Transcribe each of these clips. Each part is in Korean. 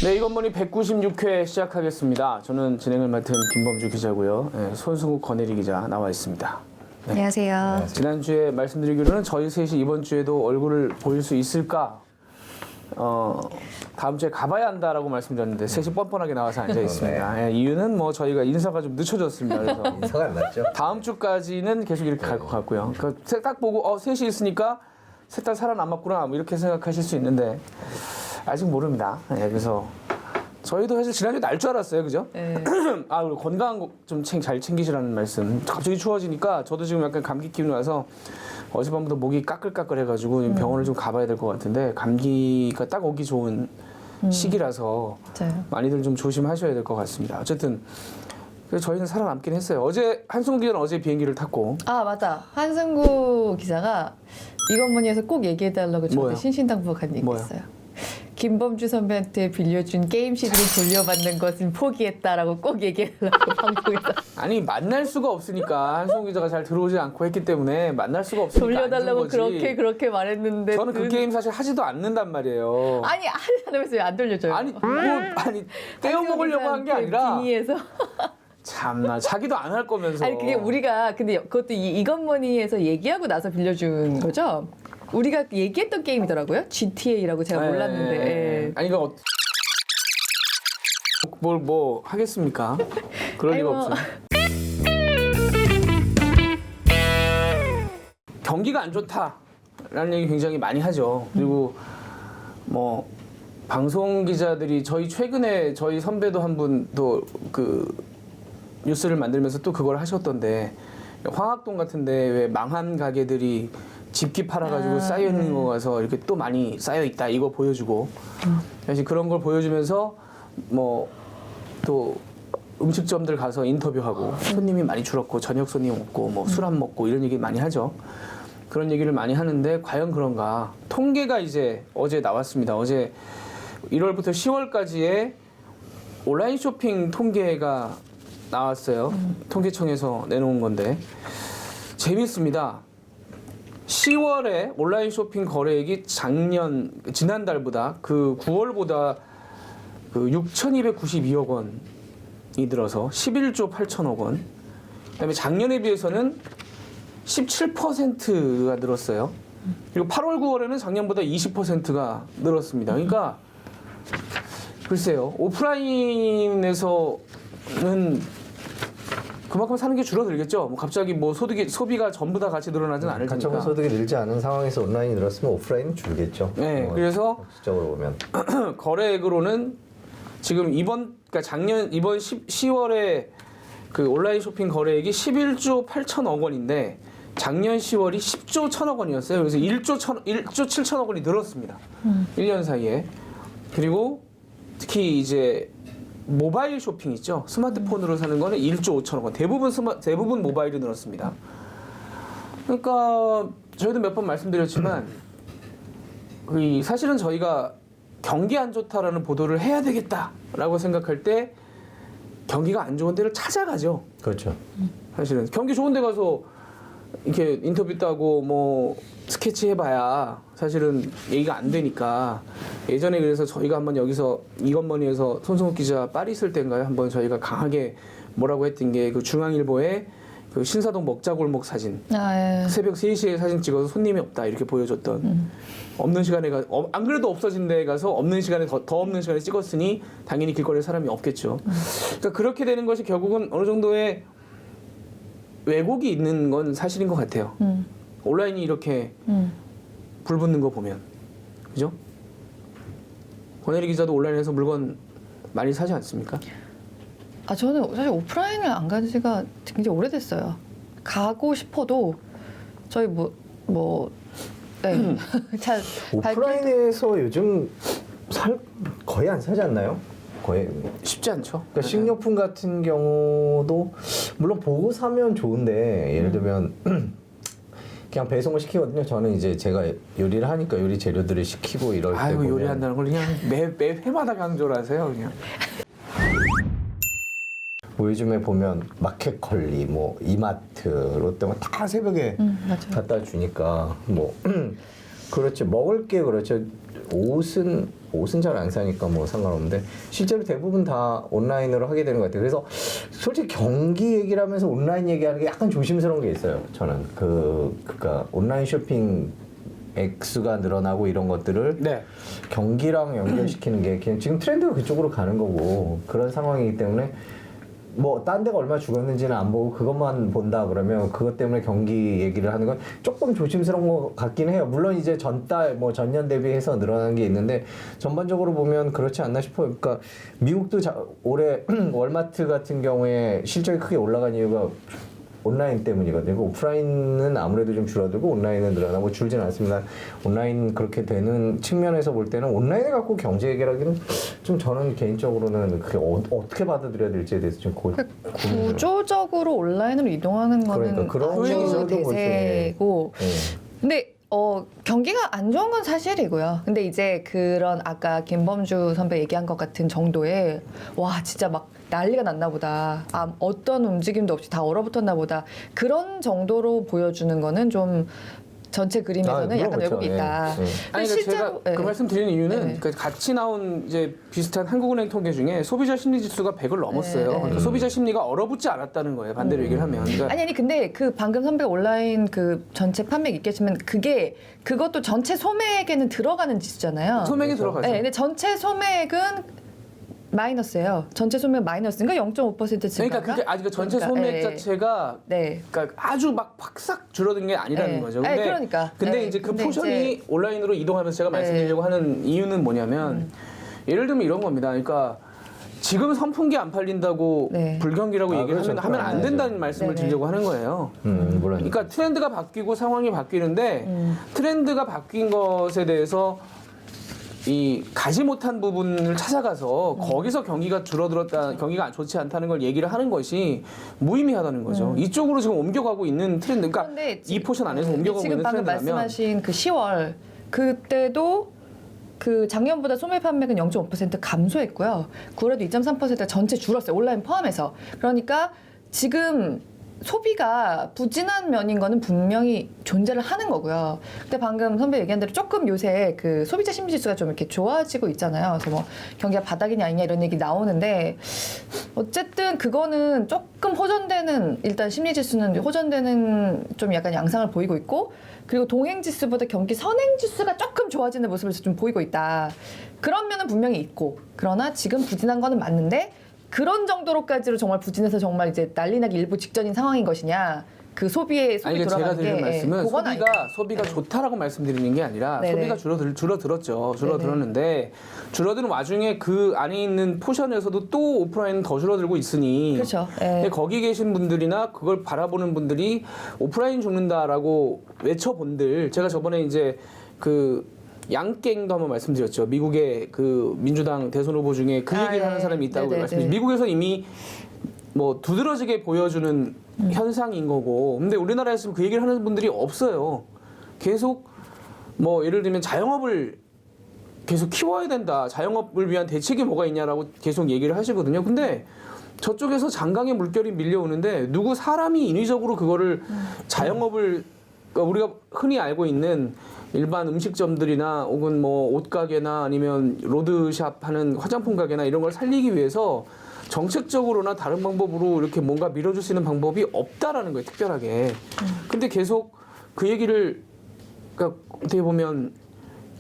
네, 이건머니 196회 시작하겠습니다. 저는 진행을 맡은 김범주 기자고요. 네, 손승욱 권혜리 기자 나와 있습니다. 네. 안녕하세요. 지난주에 말씀드리기로는 저희 셋이 이번 주에도 얼굴을 보일 수 있을까? 다음 주에 가봐야 한다라고 말씀드렸는데 셋이 뻔뻔하게 나와서 앉아 있습니다. 네. 이유는 뭐 저희가 인사가 좀 늦춰졌습니다. 그래서 인사가 안 났죠? 다음 주까지는 계속 이렇게 갈 것 같고요. 그러니까 딱 보고 셋이 있으니까 셋 다 살아남았구나 뭐 이렇게 생각하실 수 있는데 아직 모릅니다. 네, 그래서 저희도 사실 지난주에 날 줄 알았어요, 그죠? 네. 그리고 건강 좀 잘 챙기시라는 말씀. 갑자기 추워지니까 저도 지금 약간 감기 기운이 와서 어젯밤부터 목이 까끌까끌해가지고 병원을 좀 가봐야 될 것 같은데 감기가 딱 오기 좋은 시기라서 맞아요. 많이들 좀 조심하셔야 될 것 같습니다. 어쨌든 그래서 저희는 살아남긴 했어요. 어제 한승우 기자는 어제 비행기를 탔고 아 맞다. 한승구 기자가 이건머니에서 꼭 얘기해달라고 저한테 뭐요? 신신당부한 얘기 뭐요? 했어요. 김범주 선배한테 빌려준 게임 CD를 돌려받는 것은 포기했다라고 꼭 얘기해달라고 방송에서 아니 만날 수가 없으니까 한승우 기자가 잘 들어오지 않고 했기 때문에 만날 수가 없으니까 돌려달라고 안 준 거지. 그렇게 말했는데 저는 그 게임 사실 하지도 않는단 말이에요. 아니 하면서 왜 안 돌려줘요? 아니 떼어 먹으려고 한 게 아니라 빙의해서 참나 자기도 안 할 거면서. 아니 그게 우리가 근데 그것도 이건머니에서 얘기하고 나서 빌려준 거죠? 우리가 얘기했던 게임이더라고요. GTA라고 제가 몰랐는데. 예. 아니 이거 뭐 하겠습니까? 그럴 리가 아이고. 없어요. 경기가 안 좋다라는 얘기 굉장히 많이 하죠. 그리고 뭐 방송 기자들이 최근에 저희 선배도 한 분도 그 뉴스를 만들면서 또 그걸 하셨던데 황학동 같은데 왜 망한 가게들이 집기 팔아가지고 쌓여 있는 거 가서 이렇게 또 많이 쌓여 있다 이거 보여주고 사실 그런 걸 보여주면서 뭐 또 음식점들 가서 인터뷰하고 손님이 많이 줄었고 저녁 손님 없고 뭐 술 안 먹고 이런 얘기 많이 하죠. 그런 얘기를 많이 하는데 과연 그런가? 통계가 이제 어제 나왔습니다. 어제 1월부터 10월까지의 온라인 쇼핑 통계가 나왔어요. 통계청에서 내놓은 건데 재밌습니다. 10월에 온라인 쇼핑 거래액이 지난달보다 그 9월보다 그 6,292억 원이 늘어서 11조 8천억 원. 그다음에 작년에 비해서는 17%가 늘었어요. 그리고 8월 9월에는 작년보다 20%가 늘었습니다. 그러니까 글쎄요. 오프라인에서는 그만큼 사는 게 줄어들겠죠. 뭐 갑자기 뭐 소비가 전부 다 같이 늘어나진 않을 테니까. 가처분 소득이 늘지 않은 상황에서 온라인이 늘었으면 오프라인은 줄겠죠. 네, 그래서 실적으로 보면 거래액으로는 지금 이번 10월에 그 온라인 쇼핑 거래액이 11조 8천억 원인데 작년 10월이 10조 1천억 원이었어요. 그래서 1조 7천억 원이 늘었습니다. 1년 사이에. 그리고 특히 이제 모바일 쇼핑 있죠. 스마트폰으로 사는 거는 1조 5천억 원. 대부분 모바일이 늘었습니다. 그러니까 저희도 몇 번 말씀드렸지만 사실은 저희가 경기 안 좋다라는 보도를 해야 되겠다라고 생각할 때 경기가 안 좋은 데를 찾아가죠. 그렇죠. 사실은 경기 좋은 데 가서 이렇게 인터뷰 따고 뭐 스케치 해봐야 사실은 얘기가 안 되니까 예전에 그래서 저희가 한번 여기서 이건머니에서 손승욱 기자 파리 있을 때인가요? 한번 저희가 강하게 뭐라고 했던 게 그 중앙일보의 그 신사동 먹자골목 사진 새벽 3시에 사진 찍어서 손님이 없다 이렇게 보여줬던 없는 시간에 안 그래도 없어진 데 가서 없는 시간에 더 없는 시간에 찍었으니 당연히 길거리에 사람이 없겠죠. 그러니까 그렇게 되는 것이 결국은 어느 정도의 왜곡이 있는 건 사실인 것 같아요. 온라인이 이렇게 불붙는 거 보면 그죠? 권혜리 기자도 온라인에서 물건 많이 사지 않습니까? 아 저는 사실 오프라인을 안 간 지가 굉장히 오래됐어요. 가고 싶어도 저희 잘 오프라인에서 요즘 거의 안 사지 않나요? 거의 쉽지 않죠. 그러니까 식료품 같은 경우도 물론 보고 사면 좋은데 예를 들면 그냥 배송을 시키거든요. 저는 이제 제가 요리를 하니까 요리 재료들을 시키고 이럴 때 아이고 보면 요리한다는 걸 그냥 매 회마다 강조를 하세요 그냥. 뭐 요즘에 보면 마켓컬리, 뭐 이마트, 롯데 다 새벽에 맞아요. 갖다 주니까 뭐 그렇지. 먹을 게 그렇죠. 옷은 잘 안 사니까 뭐 상관없는데 실제로 대부분 다 온라인으로 하게 되는 것 같아요. 그래서 솔직히 경기 얘기를 하면서 온라인 얘기하는 게 약간 조심스러운 게 있어요. 저는 그러니까 온라인 쇼핑 액수가 늘어나고 이런 것들을 네. 경기랑 연결시키는 게 그냥 지금 트렌드가 그쪽으로 가는 거고 그런 상황이기 때문에 뭐 딴 데가 얼마 죽었는지는 안 보고 그것만 본다 그러면 그것 때문에 경기 얘기를 하는 건 조금 조심스러운 것 같긴 해요. 물론 이제 전달 뭐 전년 대비해서 늘어난 게 있는데 전반적으로 보면 그렇지 않나 싶어요. 그러니까 미국도 올해 월마트 같은 경우에 실적이 크게 올라간 이유가 온라인 때문이거든요. 오프라인은 아무래도 좀 줄어들고 온라인은 늘어나고 줄지는 않습니다. 온라인 그렇게 되는 측면에서 볼 때는 온라인을 갖고 경제 얘기하기는 좀 저는 개인적으로는 그게 어떻게 받아들여야 될지에 대해서 좀 구조적으로 온라인으로 이동하는 거는 그러니까 그런 아주 얘기로도 볼 대세고 네. 근데 경기가 안 좋은 건 사실이고요. 근데 이제 그런 아까 김범주 선배 얘기한 것 같은 정도의 와 진짜 막 난리가 났나 보다. 어떤 움직임도 없이 다 얼어붙었나 보다. 그런 정도로 보여주는 거는 좀 전체 그림에서는 물론 약간 그렇죠. 왜곡이 있다. 예, 예. 아니 그러니까 제가 그 말씀 드리는 이유는 그 같이 나온 이제 비슷한 한국은행 통계 중에 소비자 심리 지수가 100을 넘었어요. 그러니까 소비자 심리가 얼어붙지 않았다는 거예요. 반대로 얘기를 하면. 그러니까 아니 근데 그 방금 선배 온라인 그 전체 판매액 있겠지만 그것도 전체 소매액에는 들어가는 지수잖아요. 소맥이 들어가죠. 네, 근데 전체 소매액은 마이너스예요. 전체 소매액 마이너스니까 0.5% 증가. 그러니까 그게 아직 그 전체 그러니까, 소맥 예, 예. 자체가 네. 그러니까 아주 막 확싹 줄어든 게 아니라는 네. 거죠. 아니, 그러니까. 근데 네. 이제 그 근데 포션이 이제- 온라인으로 이동하면서 제가 말씀드리려고 하는 이유는 뭐냐면 예를 들면 이런 겁니다. 그러니까 지금 선풍기 안 팔린다고 네. 불경기라고 얘기를 그렇죠. 하면 안 된다는 말씀을 네네. 드리려고 하는 거예요. 물론 그러니까 트렌드가 바뀌고 상황이 바뀌는데 트렌드가 바뀐 것에 대해서 이 가지 못한 부분을 찾아가서 거기서 경기가 줄어들었다, 경기가 좋지 않다는 걸 얘기를 하는 것이 무의미하다는 거죠. 이쪽으로 지금 옮겨가고 있는 트렌드, 그러니까 그런데 이 포션 안에서 옮겨가고 지금 있는 방금 트렌드라면 말씀하신 그 10월 그때도 그 작년보다 소매 판매는 0.5% 감소했고요. 9월에도 2.3%가 전체 줄었어요. 온라인 포함해서. 그러니까 지금 소비가 부진한 면인 거는 분명히 존재를 하는 거고요. 근데 방금 선배 얘기한 대로 조금 요새 그 소비자 심리 지수가 좀 이렇게 좋아지고 있잖아요. 그래서 뭐 경기가 바닥이냐 아니냐 이런 얘기 나오는데 어쨌든 그거는 조금 호전되는 일단 심리 지수는 호전되는 좀 약간 양상을 보이고 있고 그리고 동행 지수보다 경기 선행 지수가 조금 좋아지는 모습을 좀 보이고 있다. 그런 면은 분명히 있고 그러나 지금 부진한 거는 맞는데 그런 정도로까지로 정말 부진해서 정말 이제 난리 나기 일부 직전인 상황인 것이냐 그 소비에 아니 그러니까 제가 돌아가는 드리는 게 말씀은 그건 소비가 네. 좋다라고 좋다라고 말씀드리는 게 아니라 네네. 소비가 줄어들었죠. 줄어들었는데 줄어드는 와중에 그 안에 있는 포션에서도 또 오프라인은 더 줄어들고 있으니 그렇죠. 예. 근데 거기 계신 분들이나 그걸 바라보는 분들이 오프라인 죽는다라고 외쳐본들 제가 저번에 이제 그 양갱도 한번 말씀드렸죠. 미국의 그 민주당 대선 후보 중에 그 얘기를 예. 하는 사람이 있다고 네네네. 말씀드렸죠. 미국에서 이미 뭐 두드러지게 보여주는 현상인 거고 근데 우리나라에서 그 얘기를 하는 분들이 없어요. 계속 뭐 예를 들면 자영업을 계속 키워야 된다. 자영업을 위한 대책이 뭐가 있냐라고 계속 얘기를 하시거든요. 근데 저쪽에서 장강의 물결이 밀려오는데 누구 사람이 인위적으로 그거를 자영업을 그러니까 우리가 흔히 알고 있는 일반 음식점들이나 혹은 뭐 옷가게나 아니면 로드샵 하는 화장품 가게나 이런 걸 살리기 위해서 정책적으로나 다른 방법으로 이렇게 뭔가 밀어줄 수 있는 방법이 없다라는 거예요, 특별하게. 근데 계속 그 얘기를, 그러니까 어떻게 보면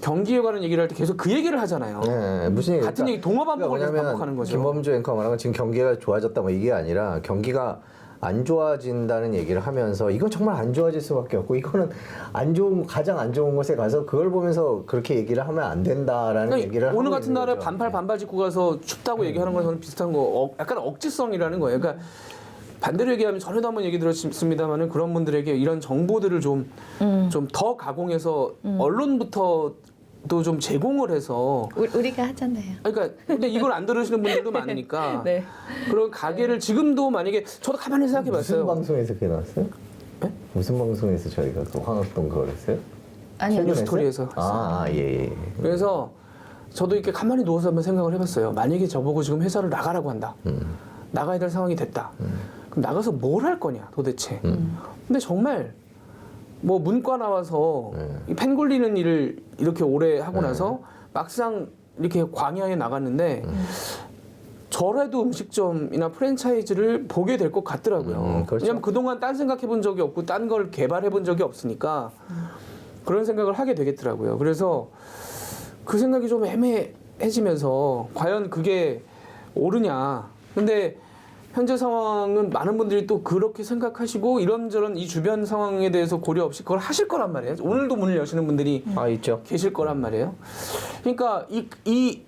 경기에 관한 얘기를 할 때 계속 그 얘기를 하잖아요. 네, 무슨 얘기? 같은 얘기, 동어 반복을 계속 반복하는 거죠. 김범주 앵커가 말한 건 지금 경기가 좋아졌다 뭐 이게 아니라 경기가 안 좋아진다는 얘기를 하면서 이건 정말 안 좋아질 수밖에 없고 이거는 안 좋은 가장 안 좋은 곳에 가서 그걸 보면서 그렇게 얘기를 하면 안 된다라는 그러니까 얘기를 오늘 하고 같은 있는 날에 거죠. 반팔 짚고 가서 춥다고 얘기하는 건 저는 비슷한 거 약간 억지성이라는 거예요. 그러니까 반대로 얘기하면 전에도 한번 얘기 들었습니다만은 그런 분들에게 이런 정보들을 좀 더 가공해서 언론부터도 좀 제공을 해서 우리가 하잖아요. 그러니까 근데 이걸 안 들으시는 분들도 많으니까 네. 그런 가게를 지금도 만약에 저도 가만히 생각해 무슨 봤어요. 방송에서 그게 나왔어요? 네? 무슨 방송에서 저희가 그 황학동 그걸 했어요? 아니요. 뉴스 스토리에서 예. 그래서 저도 이렇게 가만히 누워서 한번 생각을 해봤어요. 만약에 저보고 지금 회사를 나가라고 한다. 나가야 될 상황이 됐다. 그럼 나가서 뭘 할 거냐 도대체. 근데 정말 뭐 문과 나와서 이 펜 굴리는 일을 이렇게 오래 하고 나서 막상 이렇게 광야에 나갔는데 저라도 음식점이나 프랜차이즈를 보게 될 것 같더라고요. 그렇죠. 왜냐하면 그동안 딴 생각해 본 적이 없고 딴 걸 개발해 본 적이 없으니까 그런 생각을 하게 되겠더라고요. 그래서 그 생각이 좀 애매해지면서 과연 그게 옳으냐. 근데 현재 상황은 많은 분들이 또 그렇게 생각하시고 이런저런 이 주변 상황에 대해서 고려 없이 그걸 하실 거란 말이에요. 오늘도 문을 여시는 분들이 있죠. 계실 거란 말이에요. 그러니까 이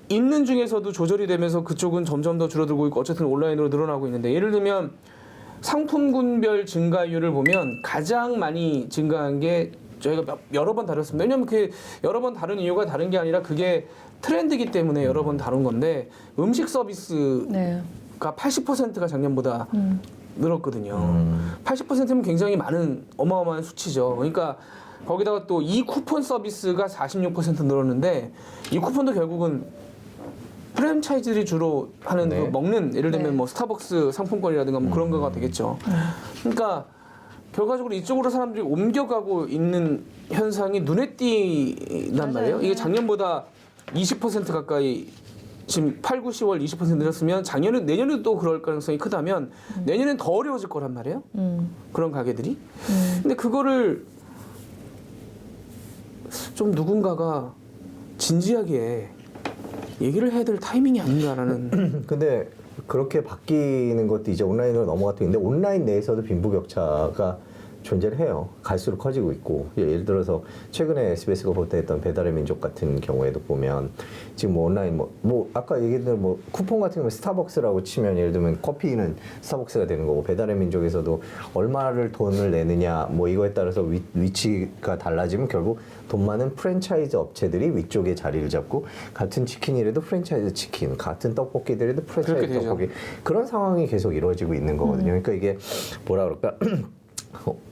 있는 중에서도 조절이 되면서 그쪽은 점점 더 줄어들고 있고 어쨌든 온라인으로 늘어나고 있는데 예를 들면 상품군별 증가율을 보면 가장 많이 증가한 게 저희가 여러 번 다뤘습니다. 왜냐하면 그 여러 번 다룬 이유가 다른 게 아니라 그게 트렌드이기 때문에 여러 번 다룬 건데 음식 서비스가 네. 80%가 작년보다 늘었거든요. 80%면 굉장히 많은 어마어마한 수치죠. 그러니까 거기다가 또 이 쿠폰 서비스가 46% 늘었는데 이 쿠폰도 결국은 프랜차이즈들이 주로 하는 네. 그 먹는 예를 들면 네. 뭐 스타벅스 상품권이라든가 뭐 그런 거가 되겠죠. 그러니까 결과적으로 이쪽으로 사람들이 옮겨가고 있는 현상이 눈에 띄단 말이에요. 이게 작년보다 20% 가까이 지금 8, 9, 10월 20% 늘었으면 작년에 내년에도 또 그럴 가능성이 크다면 내년엔 더 어려워질 거란 말이에요. 그런 가게들이. 근데 그거를 좀 누군가가 진지하게 얘기를 해야 될 타이밍이 아닌가라는. 근데 그렇게 바뀌는 것도 이제 온라인으로 넘어갔고 있는데 온라인 내에서도 빈부격차가 존재를 해요. 갈수록 커지고 있고 예를 들어서 최근에 SBS가 보도했던 배달의 민족 같은 경우에도 보면 지금 뭐 온라인 뭐 아까 얘기했던 뭐 쿠폰 같은 경우는 스타벅스라고 치면 예를 들면 커피는 스타벅스가 되는 거고 배달의 민족에서도 얼마를 돈을 내느냐 뭐 이거에 따라서 위치가 달라지면 결국 돈 많은 프랜차이즈 업체들이 위쪽에 자리를 잡고 같은 치킨이라도 프랜차이즈 치킨 같은 떡볶이들에도 프랜차이즈 떡볶이 그런 상황이 계속 이루어지고 있는 거거든요. 그러니까 이게 뭐라 그럴까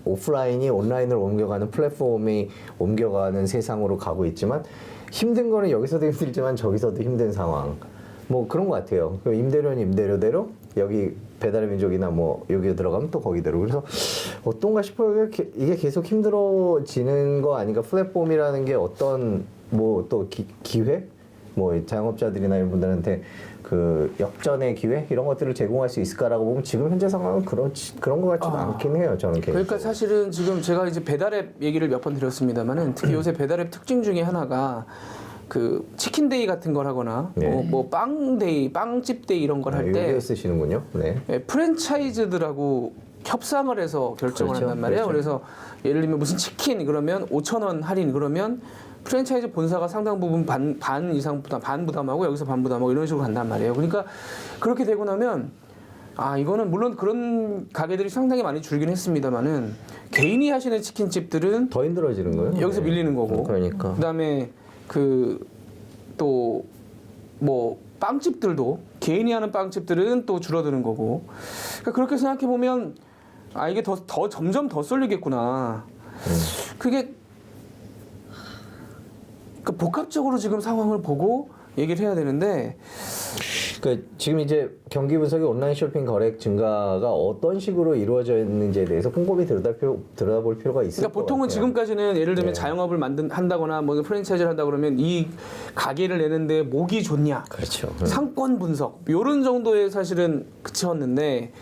오프라인이 온라인으로 옮겨가는 플랫폼이 옮겨가는 세상으로 가고 있지만 힘든 거는 여기서도 힘들지만 저기서도 힘든 상황 뭐 그런 것 같아요. 임대료는 임대료대로 여기 배달의 민족이나 뭐 여기 들어가면 또 거기대로 그래서 어떤가 싶어요. 이게 계속 힘들어지는 거 아닌가. 플랫폼이라는 게 어떤 뭐 또 기회 뭐 자영업자들이나 이런 분들한테 그 역전의 기회 이런 것들을 제공할 수 있을까라고 보면 지금 현재 상황은 그런 것 같지도 않긴 해요. 저는 개인적으로. 그러니까 사실은 지금 제가 이제 배달앱 얘기를 몇 번 드렸습니다만은 특히 요새 배달앱 특징 중에 하나가 그 치킨데이 같은 걸 하거나 네. 뭐 빵데이, 빵집데이 이런 걸 할 때 쓰시는군요. 네. 프랜차이즈들하고 협상을 해서 결정을 그렇죠. 한단 말이에요. 그렇죠. 그래서 예를 들면 무슨 치킨 그러면 5,000원 할인 그러면 프랜차이즈 본사가 상당 부분 반 이상 반 부담하고 여기서 반 부담하고 이런 식으로 간단 말이에요. 그러니까 그렇게 되고 나면 이거는 물론 그런 가게들이 상당히 많이 줄긴 했습니다만은 개인이 하시는 치킨집들은 더 힘들어지는 거예요. 여기서 밀리는 거고. 그러니까. 그다음에 그 또 뭐 빵집들도 개인이 하는 빵집들은 또 줄어드는 거고. 그러니까 그렇게 생각해 보면 이게 더 점점 더 쏠리겠구나. 그게 그 복합적으로 지금 상황을 보고 얘기를 해야 되는데. 그러니까 지금 이제 경기 분석이 온라인 쇼핑 거래 증가가 어떤 식으로 이루어졌는지에 대해서 꼼꼼히 들여다볼 필요가 있을 그러니까 것 보통은 같아요. 지금까지는 예를 들면 네. 자영업을 한다거나 뭐 프랜차이즈를 한다 그러면 이 가게를 내는데 목이 좋냐, 그렇죠. 상권 분석 이런 정도에 사실은 그쳤는데,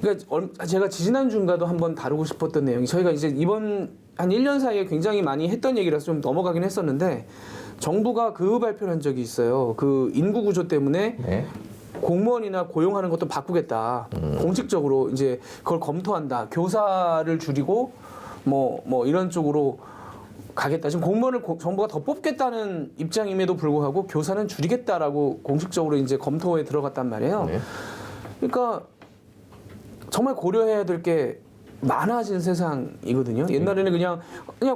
그러니까 제가 지지난 주인가도 한번 다루고 싶었던 내용이 저희가 이제 이번 한 1년 사이에 굉장히 많이 했던 얘기라서 좀 넘어가긴 했었는데. 정부가 그 발표를 한 적이 있어요. 그 인구 구조 때문에 네. 공무원이나 고용하는 것도 바꾸겠다. 공식적으로 이제 그걸 검토한다. 교사를 줄이고 뭐 이런 쪽으로 가겠다. 지금 공무원을 정부가 더 뽑겠다는 입장임에도 불구하고 교사는 줄이겠다라고 공식적으로 이제 검토에 들어갔단 말이에요. 네. 그러니까 정말 고려해야 될 게 많아진 세상이거든요. 옛날에는 그냥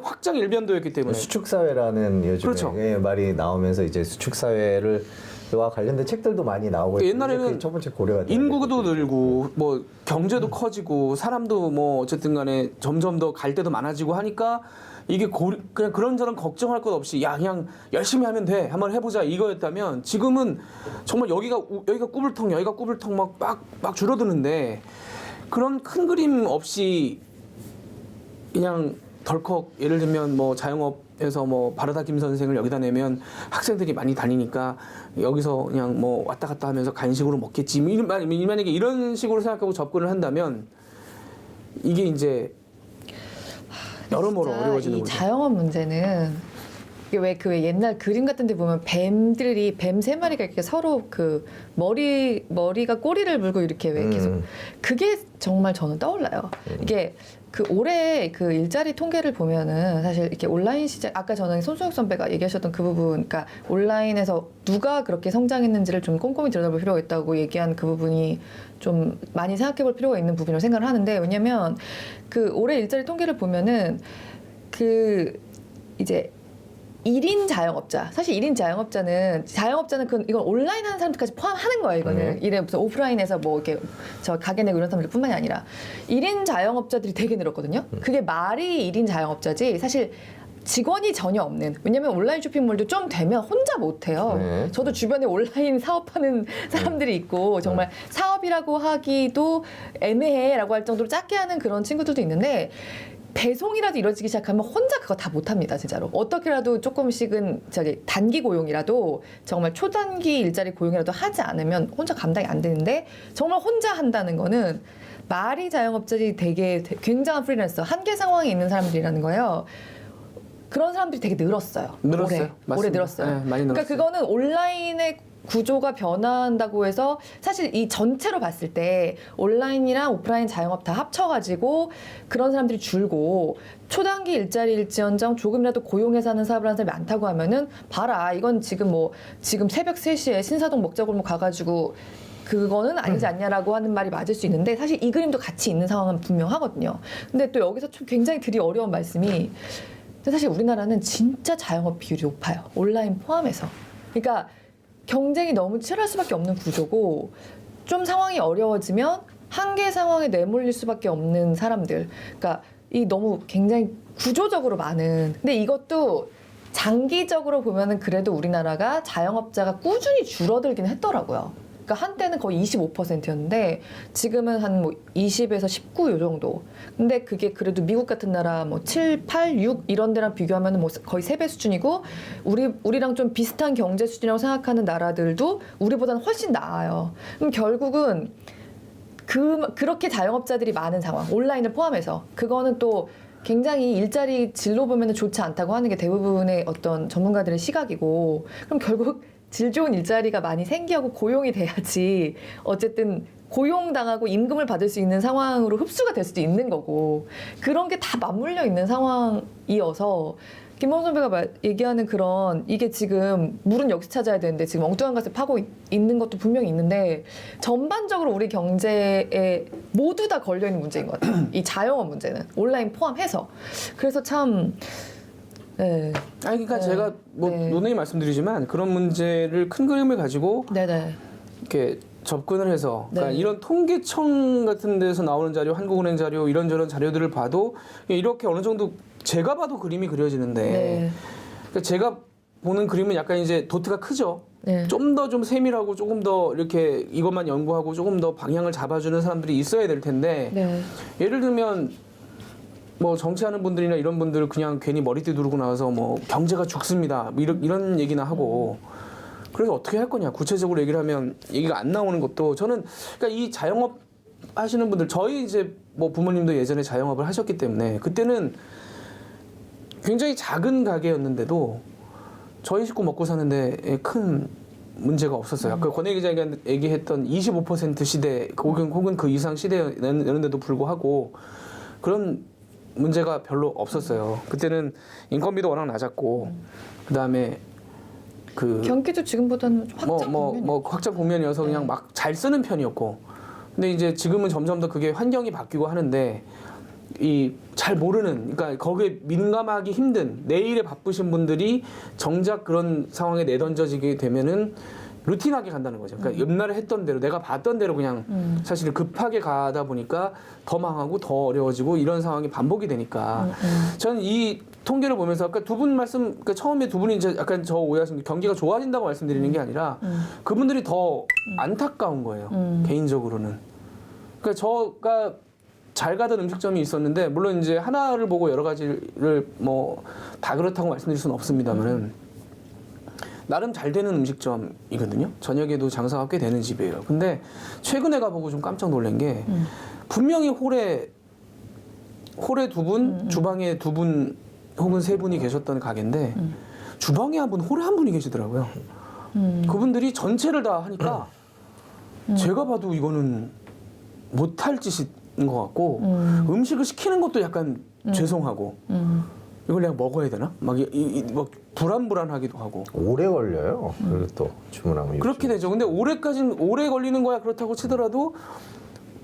확장 일변도였기 때문에. 수축 사회라는 요즘에 그렇죠. 말이 나오면서 이제 수축 사회를 와 관련된 책들도 많이 나오고 옛날에는 그게 첫 번째 고려가 돼야 인구도 되겠죠. 늘고 뭐 경제도 커지고 사람도 뭐 어쨌든 간에 점점 더 갈 데도 많아지고 하니까 이게 그냥 그런저런 걱정할 것 없이 그냥 열심히 하면 돼 한번 해보자 이거였다면 지금은 정말 여기가 꾸불통 여기가 꾸불통 막 줄어드는데 그런 큰 그림 없이 그냥 덜컥 예를 들면 뭐 자영업에서 뭐 바르다 김 선생을 여기다 내면 학생들이 많이 다니니까 여기서 그냥 뭐 왔다 갔다 하면서 간식으로 먹겠지. 만약에 이런 식으로 생각하고 접근을 한다면 이게 이제 여러모로 진짜 어려워지는 이 거죠. 자영업 문제는 이게 왜 그 옛날 그림 같은 데 보면 뱀들이 뱀 세 마리가 이렇게 서로 그 머리가 꼬리를 물고 이렇게 왜 계속 그게 정말 저는 떠올라요. 이게 그 올해 그 일자리 통계를 보면은 사실 이렇게 온라인 시장 아까 저는 손수혁 선배가 얘기하셨던 그 부분, 그러니까 온라인에서 누가 그렇게 성장했는지를 좀 꼼꼼히 들여다볼 필요가 있다고 얘기한 그 부분이 좀 많이 생각해볼 필요가 있는 부분이라고 생각을 하는데, 왜냐면 그 올해 일자리 통계를 보면은 그 이제 1인 자영업자, 사실 1인 자영업자는 그 이건 온라인 하는 사람들까지 포함하는 거예요. 이거는 이래 무슨 오프라인에서 뭐 이렇게 저 가게 내고 이런 사람들뿐만이 아니라 1인 자영업자들이 되게 늘었거든요. 그게 말이 1인 자영업자지 사실 직원이 전혀 없는. 왜냐면 온라인 쇼핑몰도 좀 되면 혼자 못 해요. 네. 저도 주변에 온라인 사업하는 사람들이 있고 정말 사업이라고 하기도 애매해라고 할 정도로 작게 하는 그런 친구들도 있는데, 배송이라도 이루어지기 시작하면 혼자 그거 다 못합니다, 진짜로. 어떻게라도 조금씩은 저기 단기 고용이라도 정말 초단기 일자리 고용이라도 하지 않으면 혼자 감당이 안 되는데, 정말 혼자 한다는 거는 말이 자영업자들이 되게 굉장한 프리랜서, 한계 상황에 있는 사람들이라는 거예요. 그런 사람들이 되게 늘었어요. 늘었어요. 올해 맞습니다. 늘었어요. 네, 많이 늘었어요. 그러니까 그거는 온라인의 구조가 변화한다고 해서 사실 이 전체로 봤을 때 온라인이랑 오프라인 자영업 다 합쳐가지고 그런 사람들이 줄고 초단기 일자리일지언정 조금이라도 고용해서 하는 사업을 하는 사람이 많다고 하면은 봐라, 이건 지금 새벽 3시에 신사동 먹자골목 가가지고 그거는 아니지 않냐라고 하는 말이 맞을 수 있는데, 사실 이 그림도 같이 있는 상황은 분명하거든요. 근데 또 여기서 좀 굉장히 드리 어려운 말씀이, 근데 사실 우리나라는 진짜 자영업 비율이 높아요. 온라인 포함해서. 그러니까 경쟁이 너무 치열할 수밖에 없는 구조고, 좀 상황이 어려워지면 한계 상황에 내몰릴 수밖에 없는 사람들. 그러니까 이 너무 굉장히 구조적으로 많은. 근데 이것도 장기적으로 보면은 그래도 우리나라가 자영업자가 꾸준히 줄어들긴 했더라고요. 그러니까 한때는 거의 25%였는데 지금은 한 뭐 20에서 19 요 정도. 근데 그게 그래도 미국 같은 나라 뭐 7, 8, 6 이런 데랑 비교하면 뭐 거의 3배 수준이고, 우리랑 좀 비슷한 경제 수준이라고 생각하는 나라들도 우리보다는 훨씬 나아요. 그럼 결국은 그렇게 자영업자들이 많은 상황, 온라인을 포함해서, 그거는 또 굉장히 일자리 진로 보면 좋지 않다고 하는 게 대부분의 어떤 전문가들의 시각이고, 그럼 결국 질 좋은 일자리가 많이 생기고 고용이 돼야지 어쨌든 고용당하고 임금을 받을 수 있는 상황으로 흡수가 될 수도 있는 거고, 그런 게 다 맞물려 있는 상황이어서 김범수 선배가 얘기하는 그런, 이게 지금 물은 여기서 찾아야 되는데 지금 엉뚱한 것을 파고 있는 것도 분명히 있는데, 전반적으로 우리 경제에 모두 다 걸려있는 문제인 것 같아요. 이 자영업 문제는 온라인 포함해서. 그래서 참 네. 아니 그러니까 네. 제가 뭐 네. 논의 말씀드리지만 그런 문제를 큰 그림을 가지고 네네. 이렇게 접근을 해서, 그러니까 네. 이런 통계청 같은 데서 나오는 자료, 한국은행 자료, 이런저런 자료들을 봐도 이렇게 어느 정도 제가 봐도 그림이 그려지는데, 네. 그러니까 제가 보는 그림은 약간 이제 도트가 크죠. 네. 좀 더 좀 세밀하고 조금 더 이렇게 이것만 연구하고 조금 더 방향을 잡아주는 사람들이 있어야 될 텐데, 네. 예를 들면 뭐 정치하는 분들이나 이런 분들 그냥 괜히 머리띠 두르고 나와서 뭐 경제가 죽습니다, 뭐 이런 얘기나 하고, 그래서 어떻게 할 거냐 구체적으로 얘기를 하면 얘기가 안 나오는 것도, 저는 그러니까 이 자영업 하시는 분들, 저희 이제 뭐 부모님도 예전에 자영업을 하셨기 때문에 그때는 굉장히 작은 가게였는데도 저희 식구 먹고 사는데 큰 문제가 없었어요. 아까 권혜 기자가 얘기했던 25% 시대 혹은 그 이상 시대였는데도 불구하고 그런 문제가 별로 없었어요. 그때는 인건비도 워낙 낮았고, 그 다음에 그 경기도 지금보다는 확장 국면이요. 확장 국면이어서 그냥 막 잘 쓰는 편이었고, 근데 이제 지금은 점점 더 그게 환경이 바뀌고 하는데, 이 잘 모르는, 그러니까 거기에 민감하기 힘든 내일에 바쁘신 분들이 정작 그런 상황에 내던져지게 되면은 루틴하게 간다는 거죠. 그러니까 옛날에 했던 대로, 내가 봤던 대로 그냥 사실 급하게 가다 보니까 더 망하고 더 어려워지고 이런 상황이 반복이 되니까, 저는 이 통계를 보면서 아까 두 분 그러니까 처음에 두 분이 이제 약간 저 오해하신 게 경기가 좋아진다고 말씀드리는 게 아니라 그분들이 더 안타까운 거예요. 개인적으로는. 그러니까 저가 잘 가던 음식점이 있었는데 물론 이제 하나를 보고 여러 가지를 뭐 다 그렇다고 말씀드릴 수는 없습니다만은 나름 잘 되는 음식점이거든요. 저녁에도 장사가 꽤 되는 집이에요. 근데 최근에 가보고 좀 깜짝 놀란 게 분명히 홀에 두 분, 주방에 두 분 혹은 세 분이 계셨던 가게인데 주방에 한 분, 홀에 한 분이 계시더라고요. 그분들이 전체를 다 하니까 제가 봐도 이거는 못할 짓인 것 같고 음식을 시키는 것도 약간 죄송하고 이걸 내가 먹어야 되나? 막 불안불안하기도 하고 오래 걸려요. 그리고 또 주문하면 그렇게 되죠. 근데 오래 걸리는 거야 그렇다고 치더라도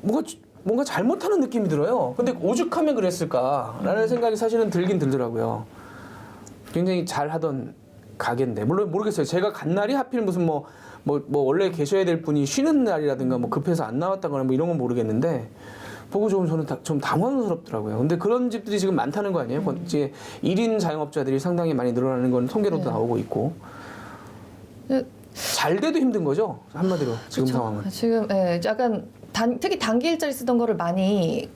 뭔가 잘못하는 느낌이 들어요. 근데 오죽하면 그랬을까라는 생각이 사실은 들긴 들더라고요. 굉장히 잘하던 가게인데 물론 모르겠어요. 제가 간 날이 하필 무슨 뭐 원래 계셔야 될 분이 쉬는 날이라든가 뭐 급해서 안 나왔다거나 뭐 이런 건 모르겠는데 보고 저는 좀 당황스럽더라고요. 근데 그런 집들이 지금 많다는 거 아니에요? 이제 1인 자영업자들이 상당히 많이 늘어나는 건 통계로도 나오고 있고 잘 돼도 힘든 거죠 한마디로 지금 상황은. 지금 약간 특히 단기 일자리 쓰던 거를 많이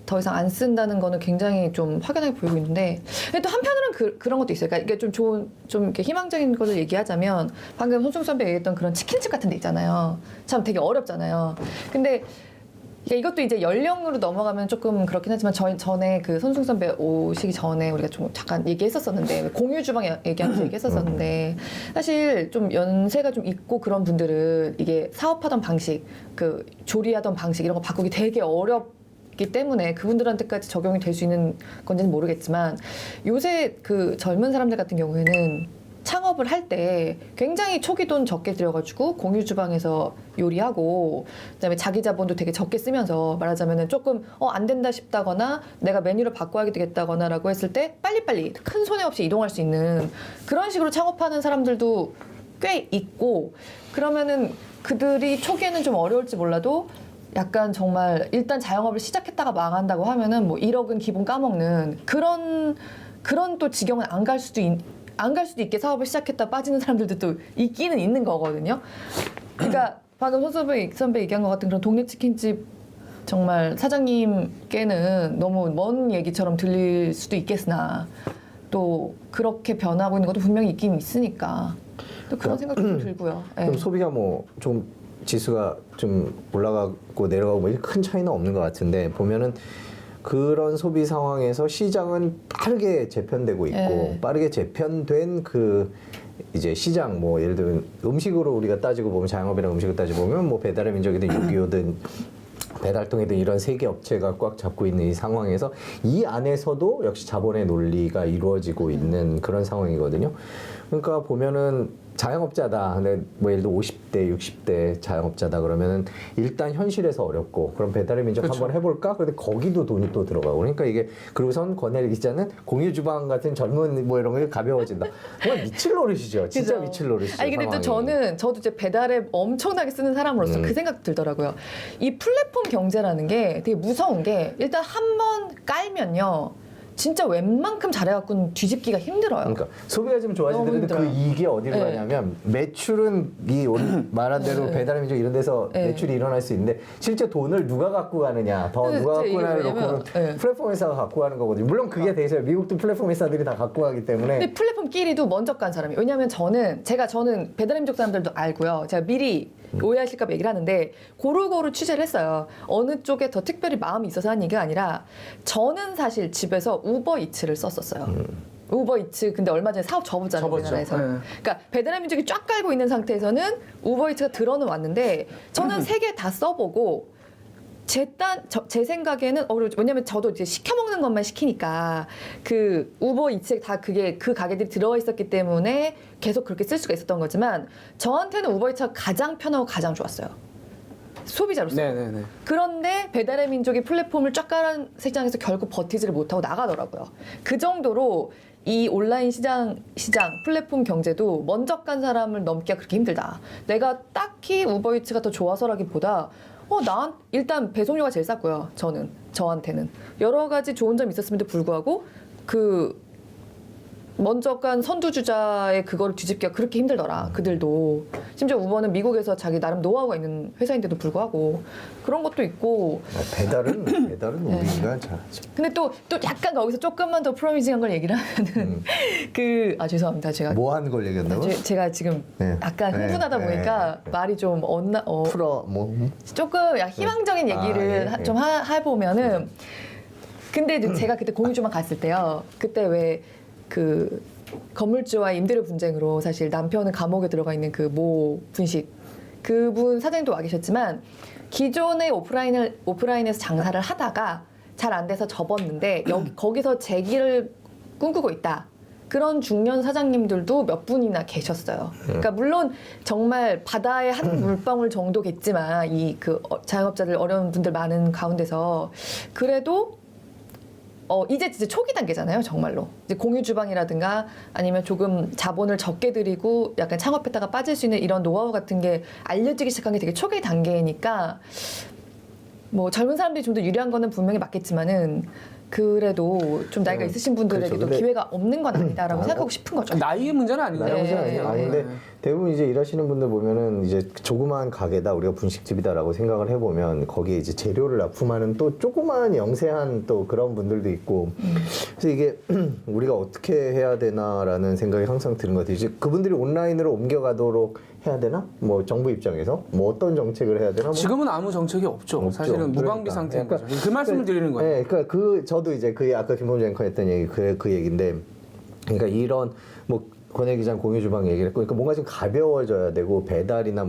더 이상 안 쓴다는 거는 굉장히 좀 확연하게 보이고 있는데 근데 또 한편으로는 그런 것도 있어요. 그러니까 이게 좀 이렇게 희망적인 것을 얘기하자면 방금 손충 선배 얘기했던 그런 치킨집 같은 데 있잖아요. 참 되게 어렵잖아요. 근데 이것도 이제 연령으로 넘어가면 조금 그렇긴 하지만 전에 그 손승 선배 오시기 전에 우리가 좀 잠깐 얘기했었었는데 공유 주방 얘기하면서 얘기했었었는데 사실 좀 연세가 좀 있고 그런 분들은 이게 사업하던 방식, 그 조리하던 방식 이런 거 바꾸기 되게 어렵기 때문에 그분들한테까지 적용이 될 수 있는 건지는 모르겠지만 요새 그 젊은 사람들 같은 경우에는 창업을 할 때 굉장히 초기 돈 적게 들여가지고 공유 주방에서 요리하고 그다음에 자기 자본도 되게 적게 쓰면서 말하자면은 조금 안 된다 싶다거나 내가 메뉴를 바꿔야 되겠다거나라고 했을 때 빨리빨리 큰 손해 없이 이동할 수 있는 그런 식으로 창업하는 사람들도 꽤 있고 그러면은 그들이 초기에는 좀 어려울지 몰라도 약간 정말 일단 자영업을 시작했다가 망한다고 하면은 뭐 1억은 기본 까먹는 그런 또 지경은 안 갈 수도 있게 사업을 시작했다 빠지는 사람들도 또 있기는 있는 거거든요. 그러니까 방금 선배 얘기한 것 같은 그런 동네치킨집 정말 사장님께는 너무 먼 얘기처럼 들릴 수도 있겠으나 또 그렇게 변하고 있는 것도 분명히 있긴 있으니까 또 그런 생각도 좀 들고요. 그럼 소비가 뭐 좀 지수가 좀 올라가고 내려가고 뭐 큰 차이는 없는 것 같은데 보면은 그런 소비 상황에서 시장은 빠르게 재편되고 있고 빠르게 재편된 그 이제 시장 뭐 예를 들면 음식으로 우리가 따지고 보면 자영업이랑 음식을 따지고 보면 뭐 배달의 민족이든 요기요든 배달통이든 이런 세계 업체가 꽉 잡고 있는 이 상황에서 이 안에서도 역시 자본의 논리가 이루어지고 있는 그런 상황이거든요. 그러니까 보면은 자영업자다. 근데 뭐 예를 들어 50대, 60대 자영업자다 그러면은 일단 현실에서 어렵고 그럼 배달의 민족 그렇죠. 한번 해볼까? 근데 거기도 돈이 또 들어가고 그러니까 이게 그리고선 권혜리 기자는 공유 주방 같은 젊은 뭐 이런 게 가벼워진다. 정말 미칠 노릇이죠. 진짜 그죠? 미칠 노릇이죠. 아니 근데 또 상황이. 저도 이제 배달에 엄청나게 쓰는 사람으로서 그 생각 들더라고요. 이 플랫폼 경제라는 게 되게 무서운 게 일단 한 번 깔면요. 진짜 웬만큼 잘해갖고는 뒤집기가 힘들어요. 그러니까 소비가 좀 좋아지더라도 그 이익이 어디로 가냐면 매출은 말한 대로 배달의 민족 이런 데서 매출이 일어날 수 있는데 실제 돈을 누가 갖고 가느냐 누가 갖고 가느냐를 놓고는 플랫폼 회사가 갖고 가는 거거든요. 물론 그게 돼 있어요. 미국도 플랫폼 회사들이 다 갖고 가기 때문에. 근데 플랫폼끼리도 먼저 간 사람이 왜냐하면 저는 배달의 민족 사람들도 알고요. 제가 미리 오해하실까 봐 얘기를 하는데 고루고루 취재를 했어요. 어느 쪽에 더 특별히 마음이 있어서 한 얘기가 아니라 저는 사실 집에서 우버이츠를 썼었어요. 우버이츠 근데 얼마 전에 사업 접었잖아요. 우리나라에서. 그러니까 배달의 민족이 쫙 깔고 있는 상태에서는 우버이츠가 들어는 왔는데 저는 3개 다 써보고 제 생각에는 왜냐면 저도 이제 시켜 먹는 것만 시키니까 그 우버이츠에 다 그게 그 가게들이 들어와 있었기 때문에 계속 그렇게 쓸 수가 있었던 거지만 저한테는 우버이츠가 가장 편하고 가장 좋았어요. 소비자로서. 네네네. 그런데 배달의 민족이 플랫폼을 쫙 깔은 시장에서 결국 버티지를 못하고 나가더라고요. 그 정도로 이 온라인 시장 플랫폼 경제도 먼저 간 사람을 넘기가 그렇게 힘들다. 내가 딱히 우버이츠가 더 좋아서라기보다 난 일단 배송료가 제일 쌌고요. 저한테는 여러 가지 좋은 점이 있었음에도 불구하고 그 먼저 간 선두주자의 그거를 뒤집기가 그렇게 힘들더라. 그들도. 심지어 우버는 미국에서 자기 나름 노하우가 있는 회사인데도 불구하고 그런 것도 있고. 배달은 우리가 잘하죠. 근데 또 약간 거기서 조금만 더 프로미징한 걸 얘기를 하면은 죄송합니다. 제가 뭐 하는 걸 얘기한다고? 제가 지금 네. 약간 흥분하다 네. 보니까 네. 말이 좀 풀어 뭐 조금 약간 희망적인 얘기를 예. 좀 해보면은 근데 이제 제가 그때 공유주만 갔을 때요. 그때 왜 그 건물주와 임대료 분쟁으로 사실 남편은 감옥에 들어가 있는 그 모 분식 그분 사장님도 와 계셨지만 기존의 오프라인에서 장사를 하다가 잘 안 돼서 접었는데 거기서 재기를 꿈꾸고 있다. 그런 중년 사장님들도 몇 분이나 계셨어요. 그러니까 물론 정말 바다의 한 물방울 정도겠지만 이 그 자영업자들 어려운 분들 많은 가운데서 그래도 이제 진짜 초기 단계잖아요, 정말로. 이제 공유 주방이라든가 아니면 조금 자본을 적게 들이고 약간 창업했다가 빠질 수 있는 이런 노하우 같은 게 알려지기 시작한 게 되게 초기 단계니까 뭐 젊은 사람들이 좀 더 유리한 거는 분명히 맞겠지만은 그래도 좀 나이가 있으신 분들에게도 그렇죠. 근데 기회가 없는 건 아니다라고 생각하고 싶은 거죠. 나이의 문제는 아니에요. 나이 문제 네. 아니에요. 근데 대부분 이제 일하시는 분들 보면은 이제 조그마한 가게다 우리가 분식집이다라고 생각을 해보면 거기에 이제 재료를 납품하는 또 조그마한 영세한 또 그런 분들도 있고 그래서 이게 우리가 어떻게 해야 되나라는 생각이 항상 드는 것 같아요. 이제 그분들이 온라인으로 옮겨가도록 해야 되나? 뭐 정부 입장에서 뭐 어떤 정책을 해야 되나? 뭐 지금은 아무 정책이 없죠. 사실은 무방비 그러니까. 상태인 그러니까 거죠. 그 말씀을 드리는 거예요. 네, 그러니까 저도 이제 그 아까 김범주 앵커 했던 얘기 그 얘기인데, 그러니까 이런 뭐 권혜 기자 공유 주방 얘기를 했고, 그러니까 뭔가 좀 가벼워져야 되고 배달이나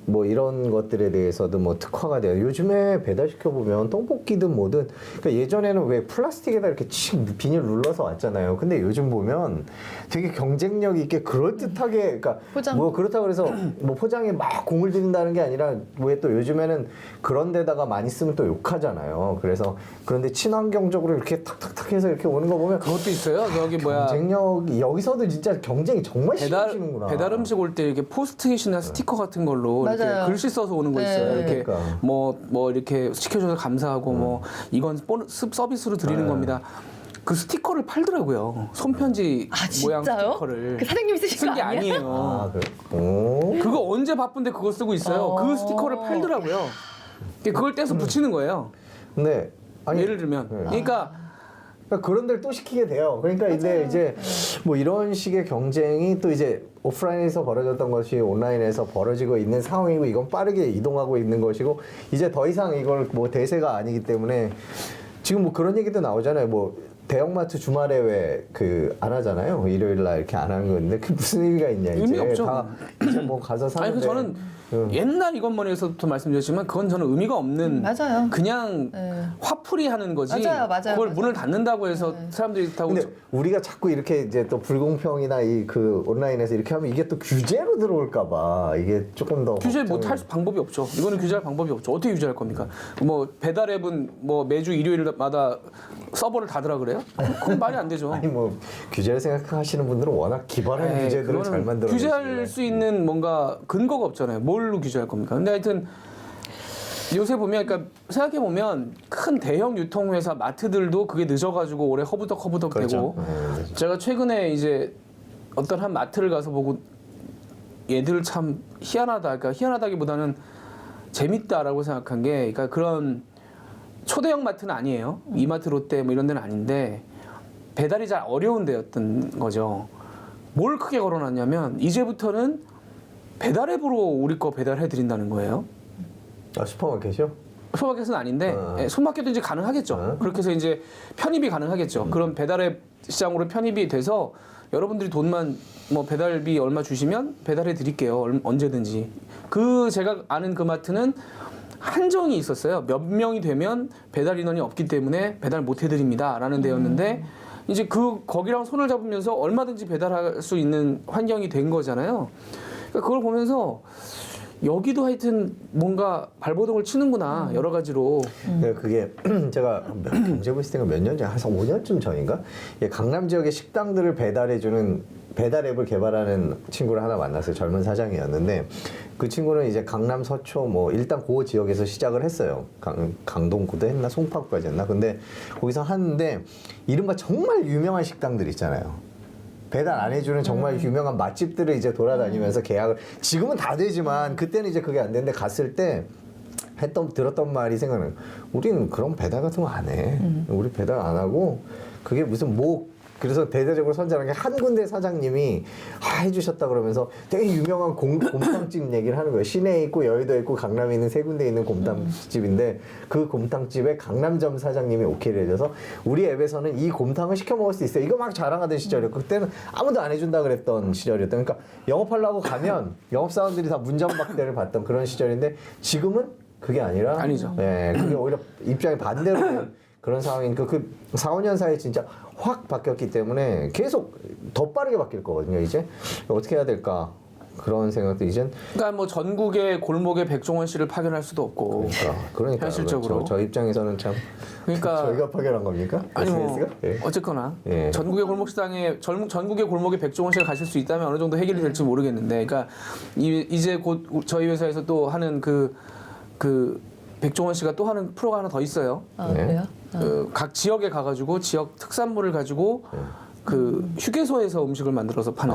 뭐 이런 것들에 대해서도 뭐 특화가 돼요. 요즘에 배달시켜 보면 떡볶이든 뭐든, 그러니까 예전에는 왜 플라스틱에다 이렇게 비닐 눌러서 왔잖아요. 근데 요즘 보면 되게 경쟁력 있게 그럴 듯하게, 그러니까 포장. 뭐 그렇다고 해서 뭐 포장에 막 공을 들인다는 게 아니라 왜 또 요즘에는 그런 데다가 많이 쓰면 또 욕하잖아요. 그래서 그런데 친환경적으로 이렇게 탁탁탁 해서 이렇게 오는 거 보면 그것도 있어요. 저기 뭐야 경쟁력이 여기서도 진짜 경쟁이 정말 심해지는구나. 배달 음식 올 때 이렇게 포스트잇이나 스티커 같은 걸로 이렇게 맞아요. 글씨 써서 오는 거 네. 있어요. 이렇게 그러니까. 뭐 이렇게 시켜줘서 감사하고 뭐 이건 서비스로 드리는 겁니다. 그 스티커를 팔더라고요. 손편지 모양 진짜요? 스티커를 그 사장님이 쓰신 쓴 거 게 아니에요? 아니에요. 아, 그래? 오. 그거 언제 바쁜데 그거 쓰고 있어요. 그 스티커를 팔더라고요. 그걸 떼서 붙이는 거예요. 근데 예를 들면, 그러니까 그런 데를 또 시키게 돼요. 그러니까 이제 뭐 이런 식의 경쟁이 또 이제 오프라인에서 벌어졌던 것이 온라인에서 벌어지고 있는 상황이고, 이건 빠르게 이동하고 있는 것이고, 이제 더 이상 이걸 뭐 대세가 아니기 때문에 지금 뭐 그런 얘기도 나오잖아요. 뭐 대형마트 주말에 왜 그 안 하잖아요. 일요일 날 이렇게 안 하는 건데 그 무슨 의미가 있냐, 이제. 의미 없죠. 다 이제 뭐 가서 사는데. 아니 그 저는 옛날 이것머니에서부터 말씀드렸지만 그건 저는 의미가 없는 맞아요. 그냥 네. 화풀이 하는 거지. 맞아요. 그걸 맞아요. 문을 닫는다고 해서 사람들이 타고 근데 우리가 자꾸 이렇게 이제 또 불공평이나 이 그 온라인에서 이렇게 하면 이게 또 규제로 들어올까봐 이게 조금 더 규제 걱정이- 못할 방법이 없죠. 이거는 규제할 방법이 없죠. 어떻게 규제할 겁니까? 뭐 배달앱은 뭐 매주 일요일마다 서버를 닫으라 그래요? 그건 말이 안 되죠. 아니 뭐 규제를 생각하시는 분들은 워낙 기발한 에이, 규제들을 잘 그거는 만들어 규제할 수 있는 뭔가 근거가 없잖아요. 뭘로 규제할 겁니까? 근데 하여튼 요새 보면, 그러니까 생각해 보면 큰 대형 유통회사 마트들도 그게 늦어가지고 올해 허부덕 그렇죠. 되고, 제가 최근에 이제 어떤 한 마트를 가서 보고 얘들 참 희한하다. 그러니까 희한하다기보다는 재밌다라고 생각한 게, 그러니까 그런 초대형 마트는 아니에요. 이마트, 롯데 뭐 이런 데는 아닌데 배달이 잘 어려운 데였던 거죠. 뭘 크게 걸어놨냐면 이제부터는 배달 앱으로 우리 거 배달해 드린다는 거예요. 아 슈퍼마켓이요? 슈퍼마켓은 아닌데 아. 손마켓도 이제 가능하겠죠. 아. 그렇게 해서 이제 편입이 가능하겠죠. 그런 배달앱 시장으로 편입이 돼서 여러분들이 돈만 뭐 배달비 얼마 주시면 배달해 드릴게요. 언제든지. 그 제가 아는 그 마트는 한정이 있었어요. 몇 명이 되면 배달 인원이 없기 때문에 배달 못 해드립니다라는 데였는데 이제 거기랑 손을 잡으면서 얼마든지 배달할 수 있는 환경이 된 거잖아요. 그러니까 그걸 보면서 여기도 하여튼 뭔가 발버둥을 치는구나, 여러 가지로. 네, 그게 제가 경제부였을 때가 몇 년 전, 한 5년쯤 전인가? 예, 강남 지역의 식당들을 배달해주는 배달 앱을 개발하는 친구를 하나 만났어요. 젊은 사장이었는데 그 친구는 이제 강남 서초 뭐 일단 그 지역에서 시작을 했어요. 강동구도 했나 송파구까지 했나? 근데 거기서 하는데 이른바 정말 유명한 식당들 있잖아요. 배달 안 해주는 정말 유명한 맛집들을 이제 돌아다니면서 계약을 지금은 다 되지만 그때는 이제 그게 안 되는데 갔을 때 들었던 말이 생각나요. 우리는 그런 배달 같은 거 안 해. 우리 배달 안 하고 그게 무슨 그래서 대대적으로 선전한 게 한 군데 사장님이 해주셨다 그러면서 되게 유명한 곰탕집 얘기를 하는 거예요. 시내에 있고 여의도에 있고 강남에 있는 세 군데 있는 곰탕집인데 그 곰탕집에 강남점 사장님이 오케이를 해줘서 우리 앱에서는 이 곰탕을 시켜 먹을 수 있어요. 이거 막 자랑하던 시절이었고 그때는 아무도 안 해준다 그랬던 시절이었던. 그러니까 영업하려고 가면 영업사원들이 다 문전박대를 받던 그런 시절인데 지금은 그게 아니라 아니죠. 네, 그게 오히려 입장이 반대로 된 그런 상황이니까 그 4, 5년 사이에 진짜 확 바뀌었기 때문에 계속 더 빠르게 바뀔 거거든요. 이제 어떻게 해야 될까 그런 생각도 이젠 그러니까 뭐 전국의 골목에 백종원 씨를 파견할 수도 없고 그러니까 현실적으로 저 입장에서는 참 그러니까 저희가 파견한 겁니까? 아니 뭐 SBS가? 예. 어쨌거나 예. 전국의 골목시장에 전국의 골목에 백종원 씨가 가실 수 있다면 어느 정도 해결이 될지 모르겠는데, 그러니까 이제 곧 저희 회사에서 또 하는 그 백종원 씨가 또 하는 프로가 하나 더 있어요. 아, 네. 그래요? 각 지역에 가가지고 지역 특산물을 가지고 그 휴게소에서 음식을 만들어서 파는.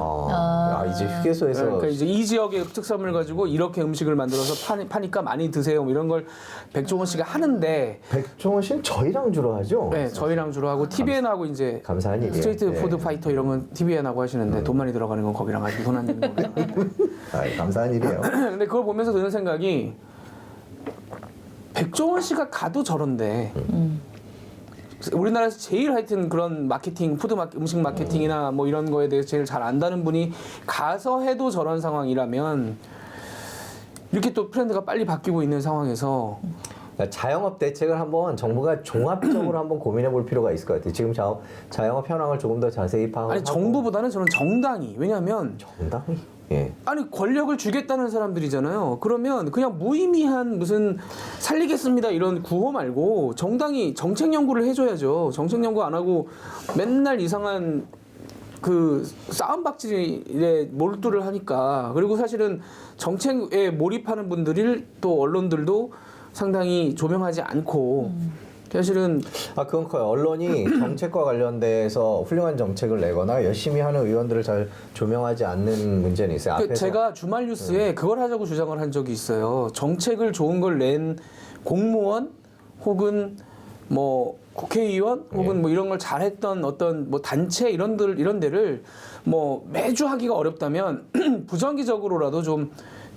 이제 휴게소에서 그러니까 이제 이 지역의 특산물 가지고 이렇게 음식을 만들어서 파니까 많이 드세요. 뭐 이런 걸 백종원 씨가 하는데, 백종원 씨는 저희랑 주로 하죠. 네, 저희랑 주로 하고 TVN하고 이제 감사한 일이에요. 스트리트 네. 푸드 파이터 이런 건 TVN하고 하시는데 돈 많이 들어가는 건 거기랑 아직 돈 안 되는 거예요. 감사한 일이에요. 근데 그걸 보면서 드는 생각이, 백종원 씨가 가도 저런데 우리나라에서 제일 하여튼 그런 마케팅, 음식 마케팅이나 뭐 이런 거에 대해서 제일 잘 안다는 분이 가서 해도 저런 상황이라면, 이렇게 또 트렌드가 빨리 바뀌고 있는 상황에서 그러니까 자영업 대책을 한번 정부가 종합적으로 한번 고민해 볼 필요가 있을 것 같아요. 지금 자영업 현황을 조금 더 자세히 파악하고. 아니 정부보다는 저는 정당이, 왜냐하면 정당이? 예. 아니 권력을 주겠다는 사람들이잖아요. 그러면 그냥 무의미한 무슨 살리겠습니다 이런 구호 말고 정당이 정책 연구를 해줘야죠. 정책 연구 안 하고 맨날 이상한 그 싸움박질에 몰두를 하니까. 그리고 사실은 정책에 몰입하는 분들을 또 언론들도 상당히 조명하지 않고 사실은 그건 커요. 언론이 정책과 관련돼서 훌륭한 정책을 내거나 열심히 하는 의원들을 잘 조명하지 않는 문제는 있어요. 앞에서. 제가 주말 뉴스에 그걸 하자고 주장을 한 적이 있어요. 정책을 좋은 걸 낸 공무원 혹은 뭐 국회의원 혹은 뭐 이런 걸 잘했던 어떤 뭐 단체 이런 데를 뭐 매주 하기가 어렵다면 부정기적으로라도 좀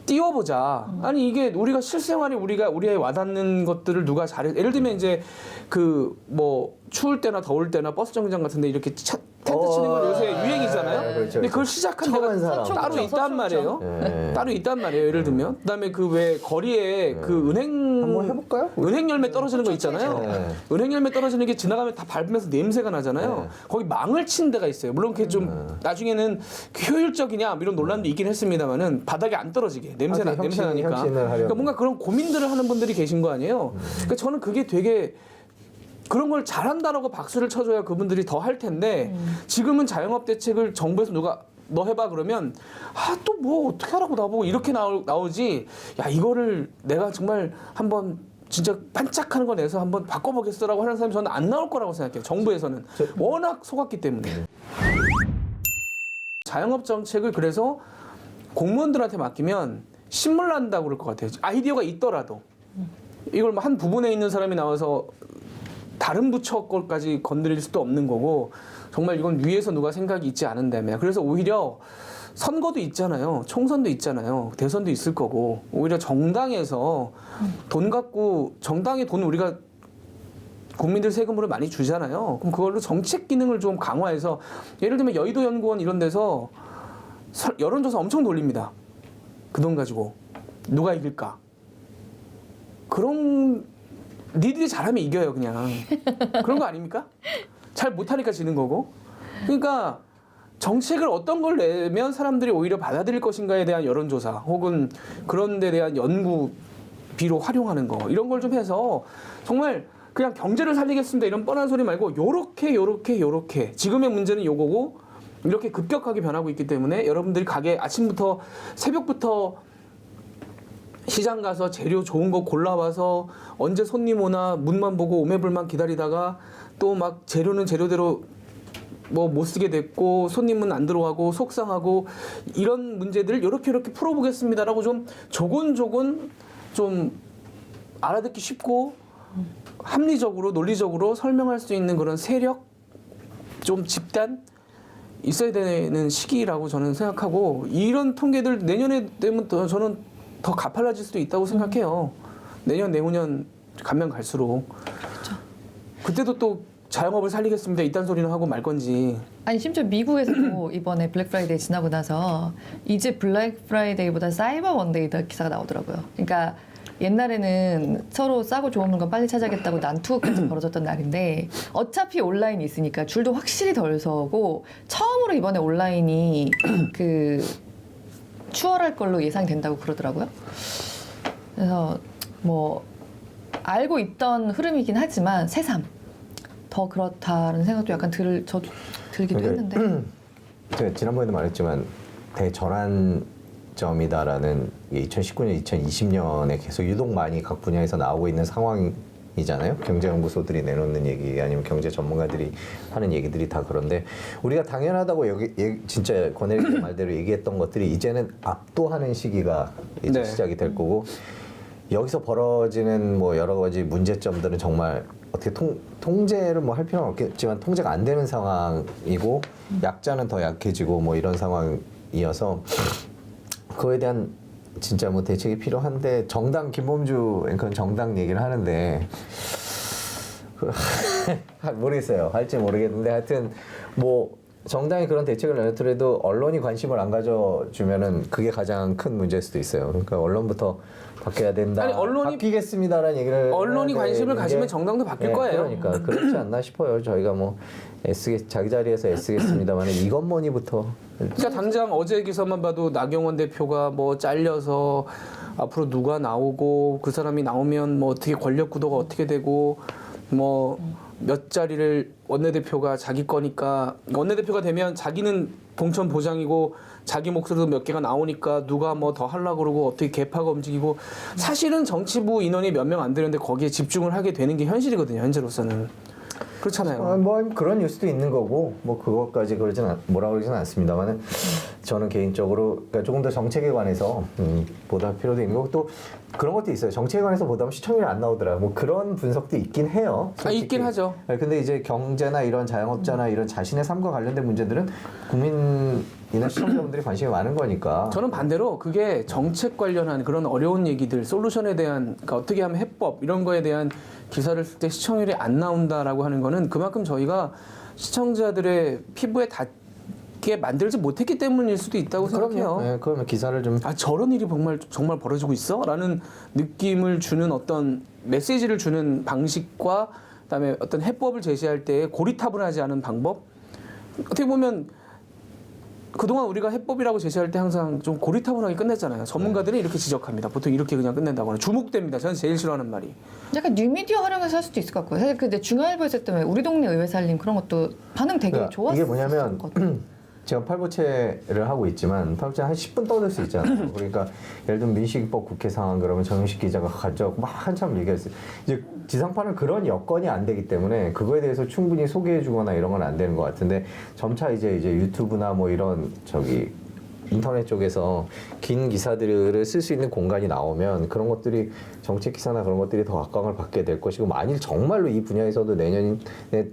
띄워보자. 아니 이게 우리가 실생활에 우리의 와닿는 것들을 누가 잘해. 예를 들면 이제 그 뭐 추울 때나 더울 때나 버스 정류장 같은데 이렇게 텐트 치는 건 요새 유행이잖아요. 그렇죠, 근데 그걸 시작한 처음 데가 한 사람. 따로 서초구죠, 있단 말이에요. 네. 따로 있단 말이에요. 예를 들면 그다음에 그 왜 거리에 그 은행 한번 해볼까요? 은행 열매 떨어지는 거 있잖아요. 네. 은행 열매 떨어지는 게 지나가면 다 밟으면서 냄새가 나잖아요. 거기 망을 친 데가 있어요. 물론 그게 좀 나중에는 효율적이냐 이런 논란도 있긴 했습니다만은 바닥에 안 떨어지게 냄새 나니까. 혁신을 하려고. 그러니까 뭔가 그런 고민들을 하는 분들이 계신 거 아니에요. 그러니까 저는 그게 되게 그런 걸 잘한다라고 박수를 쳐줘야 그분들이 더 할 텐데 지금은 자영업 대책을 정부에서 누가 너 해봐 그러면 또 뭐 어떻게 하라고 나보고 이렇게 나오지. 야 이거를 내가 정말 한번 진짜 반짝하는 거 내서 한번 바꿔보겠어라고 하는 사람이 저는 안 나올 거라고 생각해요. 정부에서는 워낙 속았기 때문에. 자영업 정책을 그래서 공무원들한테 맡기면 신물 난다고 그럴 것 같아요. 아이디어가 있더라도 이걸 뭐 한 부분에 있는 사람이 나와서 다른 부처 것까지 건드릴 수도 없는 거고, 정말 이건 위에서 누가 생각이 있지 않은다면. 그래서 오히려 선거도 있잖아요. 총선도 있잖아요. 대선도 있을 거고, 오히려 정당에서 돈 갖고, 정당의 돈 우리가 국민들 세금으로 많이 주잖아요. 그럼 그걸로 정책 기능을 좀 강화해서, 예를 들면 여의도 연구원 이런 데서 여론조사 엄청 돌립니다. 그 돈 가지고 누가 이길까? 그런 니들이 잘하면 이겨요 그냥. 그런 거 아닙니까? 잘 못하니까 지는 거고. 그러니까 정책을 어떤 걸 내면 사람들이 오히려 받아들일 것인가에 대한 여론조사 혹은 그런 데 대한 연구비로 활용하는 거, 이런 걸 좀 해서 정말 그냥 경제를 살리겠습니다 이런 뻔한 소리 말고 요렇게 지금의 문제는 요거고 이렇게 급격하게 변하고 있기 때문에 여러분들이 가게 아침부터 새벽부터 시장 가서 재료 좋은 거 골라와서 언제 손님 오나 문만 보고 오매불만 기다리다가 또 막 재료는 재료대로 뭐 못 쓰게 됐고 손님은 안 들어가고 속상하고 이런 문제들을 이렇게 풀어보겠습니다라고 좀 조곤조곤 좀 알아듣기 쉽고 합리적으로 논리적으로 설명할 수 있는 그런 세력 좀 집단 있어야 되는 시기라고 저는 생각하고 이런 통계들 내년에 되면 저는 더 가팔라질 수도 있다고 생각해요. 내년 내후년 가면 갈수록 그때도 또 자영업을 살리겠습니다 이딴 소리는 하고 말 건지. 아니 심지어 미국에서도 이번에 블랙 프라이데이 지나고 나서 이제 블랙 프라이데이보다 사이버 원데이다 기사가 나오더라고요. 그러니까 옛날에는 서로 싸고 좋은 물건 빨리 찾아야겠다고 난투까지 벌어졌던 날인데 어차피 온라인이 있으니까 줄도 확실히 덜 서고 처음으로 이번에 온라인이 그 추월할 걸로 예상된다고 그러더라고요. 그래서 뭐 알고 있던 흐름이긴 하지만 새삼 더 그렇다는 생각도 약간 저도 들기도 했는데. 제가 지난번에도 말했지만 대전환점이다라는 2019년, 2020년에 계속 유독 많이 각 분야에서 나오고 있는 상황이잖아요. 경제연구소들이 내놓는 얘기 아니면 경제 전문가들이 하는 얘기들이 다 그런데 우리가 당연하다고 진짜 권혜리 말대로 얘기했던 것들이 이제는 압도하는 시기가 이제 네. 시작이 될 거고 여기서 벌어지는 뭐 여러 가지 문제점들은 정말 어떻게 통제를 뭐 할 필요는 없겠지만 통제가 안 되는 상황이고 약자는 더 약해지고 뭐 이런 상황이어서 그거에 대한 진짜 뭐 대책이 필요한데 정당 김범주 앵커는 정당 얘기를 하는데 모르겠어요. 할지 모르겠는데 하여튼 뭐 정당이 그런 대책을 내놓더라도 언론이 관심을 안 가져주면은 그게 가장 큰 문제일 수도 있어요. 그러니까 언론부터 바뀌어야 된다. 아니, 바뀌겠습니다라는 얘기를 언론이 해야 관심을 되는데 가지면 정당도 바뀔 거예요. 그러니까 그렇지 않나 싶어요. 저희가 뭐 자기 자리에서 애쓰겠습니다만 이것 뭐니부터. 그러니까 당장 어제 기사만 봐도 나경원 대표가 뭐 잘려서 앞으로 누가 나오고 그 사람이 나오면 뭐 어떻게 권력 구도가 어떻게 되고 뭐 몇 자리를 원내대표가 자기 거니까 원내대표가 되면 자기는 공천 보장이고 자기 목소리도 몇 개가 나오니까 누가 뭐 더 하려고 그러고 어떻게 개파가 움직이고 사실은 정치부 인원이 몇 명 안 되는데 거기에 집중을 하게 되는 게 현실이거든요. 현재로서는. 그렇잖아요. 뭐 그런 뉴스도 있는 거고 뭐 그것까지 뭐라 그러지는 않습니다만은 저는 개인적으로 그러니까 조금 더 정책에 관해서 보다 필요도 있는 거고 또 그런 것도 있어요. 정책에 관해서 보다 보면 시청률이 안 나오더라. 뭐 그런 분석도 있긴 해요. 솔직히. 있긴 하죠. 근데 이제 경제나 이런 자영업자나 이런 자신의 삶과 관련된 문제들은 국민이나 시청자분들이 관심이 많은 거니까. 저는 반대로 그게 정책 관련한 그런 어려운 얘기들, 솔루션에 대한 그러니까 어떻게 하면 해법 이런 거에 대한 기사를 쓸 때 시청률이 안 나온다라고 하는 거는 그만큼 저희가 시청자들의 피부에 닿게 만들지 못했기 때문일 수도 있다고 생각해요. 네, 그러면 기사를 좀 저런 일이 정말 벌어지고 있어? 라는 느낌을 주는 어떤 메시지를 주는 방식과 그다음에 어떤 해법을 제시할 때 고리타분하지 않은 방법? 어떻게 보면 그동안 우리가 해법이라고 제시할 때 항상 좀 고리타분하게 끝냈잖아요. 전문가들은 이렇게 지적합니다. 보통 이렇게 그냥 끝낸다거나 주목됩니다. 저는 제일 싫어하는 말이. 약간 뉴미디어 활용해서 할 수도 있을 것 같고요. 사실 근데 중앙일보에서 때문에 우리 동네 의회 살림 그런 것도 반응 되게 그러니까 좋았어요. 이게 뭐냐면 제가 팔보채를 하고 있지만 팔보채 한 10분 떠들 수 있잖아요. 그러니까 예를 들면 민식이법 국회 상황 그러면 정윤식 기자가 가져가고 막 한참 얘기했어요. 이제 지상파는 그런 여건이 안 되기 때문에 그거에 대해서 충분히 소개해주거나 이런 건 안 되는 것 같은데 점차 이제 유튜브나 뭐 이런 인터넷 쪽에서 긴 기사들을 쓸 수 있는 공간이 나오면 그런 것들이 정책 기사나 그런 것들이 더 각광을 받게 될 것이고 만일 정말로 이 분야에서도 내년에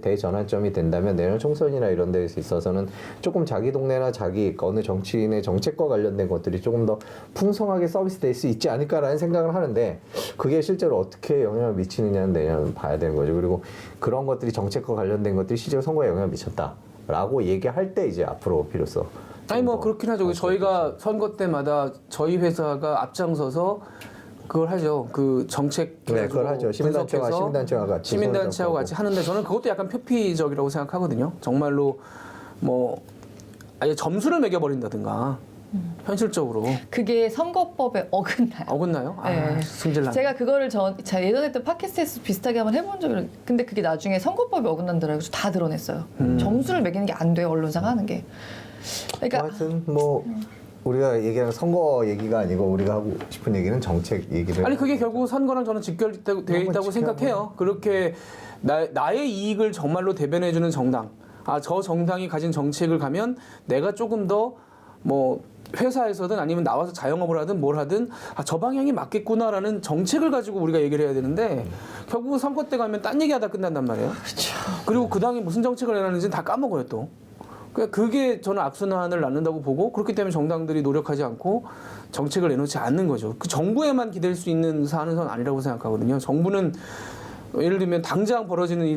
대전환점이 된다면 내년 총선이나 이런 데에 있어서는 조금 자기 동네나 자기 어느 정치인의 정책과 관련된 것들이 조금 더 풍성하게 서비스될 수 있지 않을까라는 생각을 하는데 그게 실제로 어떻게 영향을 미치느냐는 내년 봐야 되는 거죠. 그리고 그런 것들이 정책과 관련된 것들이 실제로 선거에 영향을 미쳤다라고 얘기할 때 이제 앞으로 비로소 아니 뭐 그렇긴 하죠. 저희가 선거 때마다 저희 회사가 앞장서서 그걸 하죠. 그 정책 네, 그걸 하죠. 시민단체하고 같이 하는데 저는 그것도 약간 표피적이라고 생각하거든요. 정말로 뭐 아예 점수를 매겨버린다든가 현실적으로 그게 선거법에 어긋나요. 어긋나요? 네. 승질나. 제가 그거를 제가 예전에 또 팟캐스트에서 비슷하게 한번 해본 적이 근데 그게 나중에 선거법에 어긋난다라고 해서 다 드러냈어요. 점수를 매기는 게 안 돼요. 언론사가 하는 게. 그러니까 하여튼 뭐 우리가 얘기하는 선거 얘기가 아니고 우리가 하고 싶은 얘기는 정책 얘기를 아니 그게 결국 선거랑 저는 직결되어 있다고 생각해요. 그렇게 나의 이익을 정말로 대변해주는 정당 저 정당이 가진 정책을 가면 내가 조금 더 뭐 회사에서든 아니면 나와서 자영업을 하든 뭘 하든 저 방향이 맞겠구나라는 정책을 가지고 우리가 얘기를 해야 되는데 결국은 선거 때 가면 딴 얘기하다 끝난단 말이에요. 그리고 그 당이 무슨 정책을 내놨는지는 다 까먹어요 또. 그러니까 그게 저는 악순환을 낳는다고 보고 그렇기 때문에 정당들이 노력하지 않고 정책을 내놓지 않는 거죠. 그 정부에만 기댈 수 있는 사안은 아니라고 생각하거든요. 정부는 예를 들면 당장 벌어지는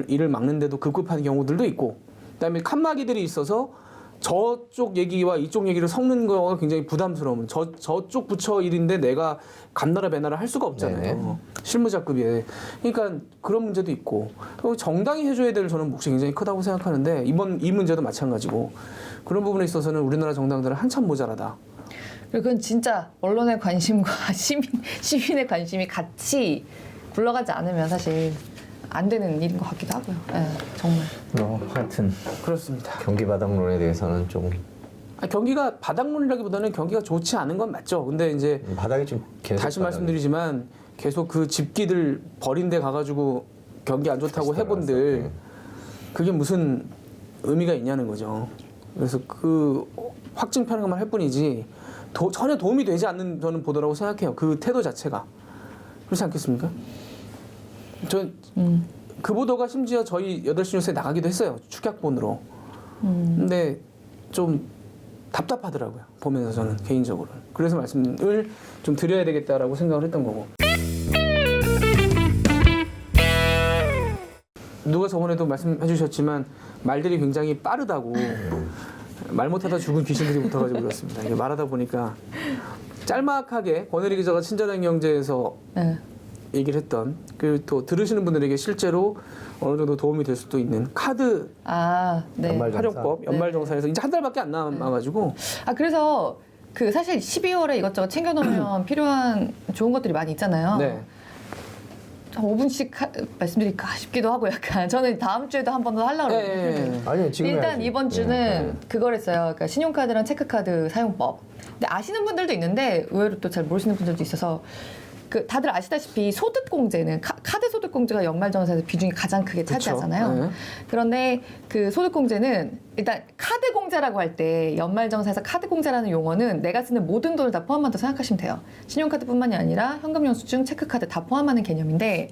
일을 막는데도 급급한 경우들도 있고 그다음에 칸막이들이 있어서 저쪽 얘기와 이쪽 얘기를 섞는 거가 굉장히 부담스러운 저쪽 부처 일인데 내가 감나라 배나라 할 수가 없잖아요. 네네. 실무자급에. 그러니까 그런 문제도 있고 그리고 정당이 해줘야 될 저는 몫이 굉장히 크다고 생각하는데 이 문제도 마찬가지고 그런 부분에 있어서는 우리나라 정당들은 한참 모자라다. 그건 진짜 언론의 관심과 시민의 관심이 같이 굴러가지 않으면 사실 안 되는 일인 것 같기도 하고요. 네, 정말. 하여튼 그렇습니다. 경기 바닥론에 대해서는 좀 경기가 바닥론이라기보다는 경기가 좋지 않은 건 맞죠. 근데 이제 바닥이 좀 계속 다시 바닥이- 말씀드리지만 계속 그 집기들 버린 데 가가지고 경기 안 좋다고 다시 해본들 돌아왔어. 그게 무슨 의미가 있냐는 거죠. 그래서 그 확증 편향만 할 뿐이지 전혀 도움이 되지 않는 저는 보도라고 생각해요. 그 태도 자체가. 그렇지 않겠습니까? 그 보도가 심지어 저희 8시 뉴스에 나가기도 했어요. 축약본으로. 근데 좀 답답하더라고요. 보면서 저는 개인적으로. 그래서 말씀을 좀 드려야 되겠다라고 생각을 했던 거고. 누가 저번에도 말씀해 주셨지만 말들이 굉장히 빠르다고 말 못하다 죽은 귀신들이 붙어가지고 그렇습니다. 이게 말하다 보니까 짤막하게 권혜리 기자가 친절한 경제에서 네. 얘기를 했던 그리고 또 들으시는 분들에게 실제로 어느 정도 도움이 될 수도 있는 카드 네. 연말정산. 활용법 연말정산에서 이제 한 달밖에 안 남아가지고 그래서 그 사실 12월에 이것저것 챙겨놓으면 필요한 좋은 것들이 많이 있잖아요. 네. 한 5분씩 말씀드릴까 싶기도 하고 약간 저는 다음 주에도 한 번 더 하려고 그러거든요. 네. 아니요 지금 일단 해야지. 이번 주는 네. 그걸 했어요. 그러니까 신용카드랑 체크카드 사용법. 근데 아시는 분들도 있는데 의외로 또 잘 모르시는 분들도 있어서 그 다들 아시다시피 소득공제는 카드 소득공제가 연말정산에서 비중이 가장 크게 차지하잖아요. 네. 그런데 그 소득공제는 일단 카드공제라고 할 때 연말정산에서 카드공제라는 용어는 내가 쓰는 모든 돈을 다 포함한다고 생각하시면 돼요. 신용카드뿐만이 아니라 현금영수증, 체크카드 다 포함하는 개념인데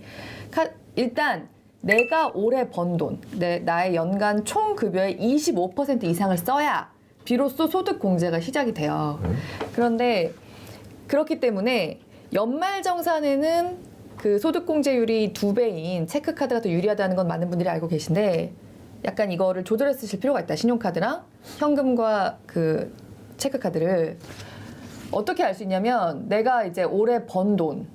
일단 내가 올해 번 돈, 나의 연간 총 급여의 25% 이상을 써야 비로소 소득공제가 시작이 돼요. 그런데 그렇기 때문에 연말정산에는 그 소득공제율이 2배인 체크카드가 더 유리하다는 건 많은 분들이 알고 계신데 약간 이거를 조절해 쓰실 필요가 있다. 신용카드랑 현금과 그 체크카드를 어떻게 알 수 있냐면 내가 이제 올해 번 돈의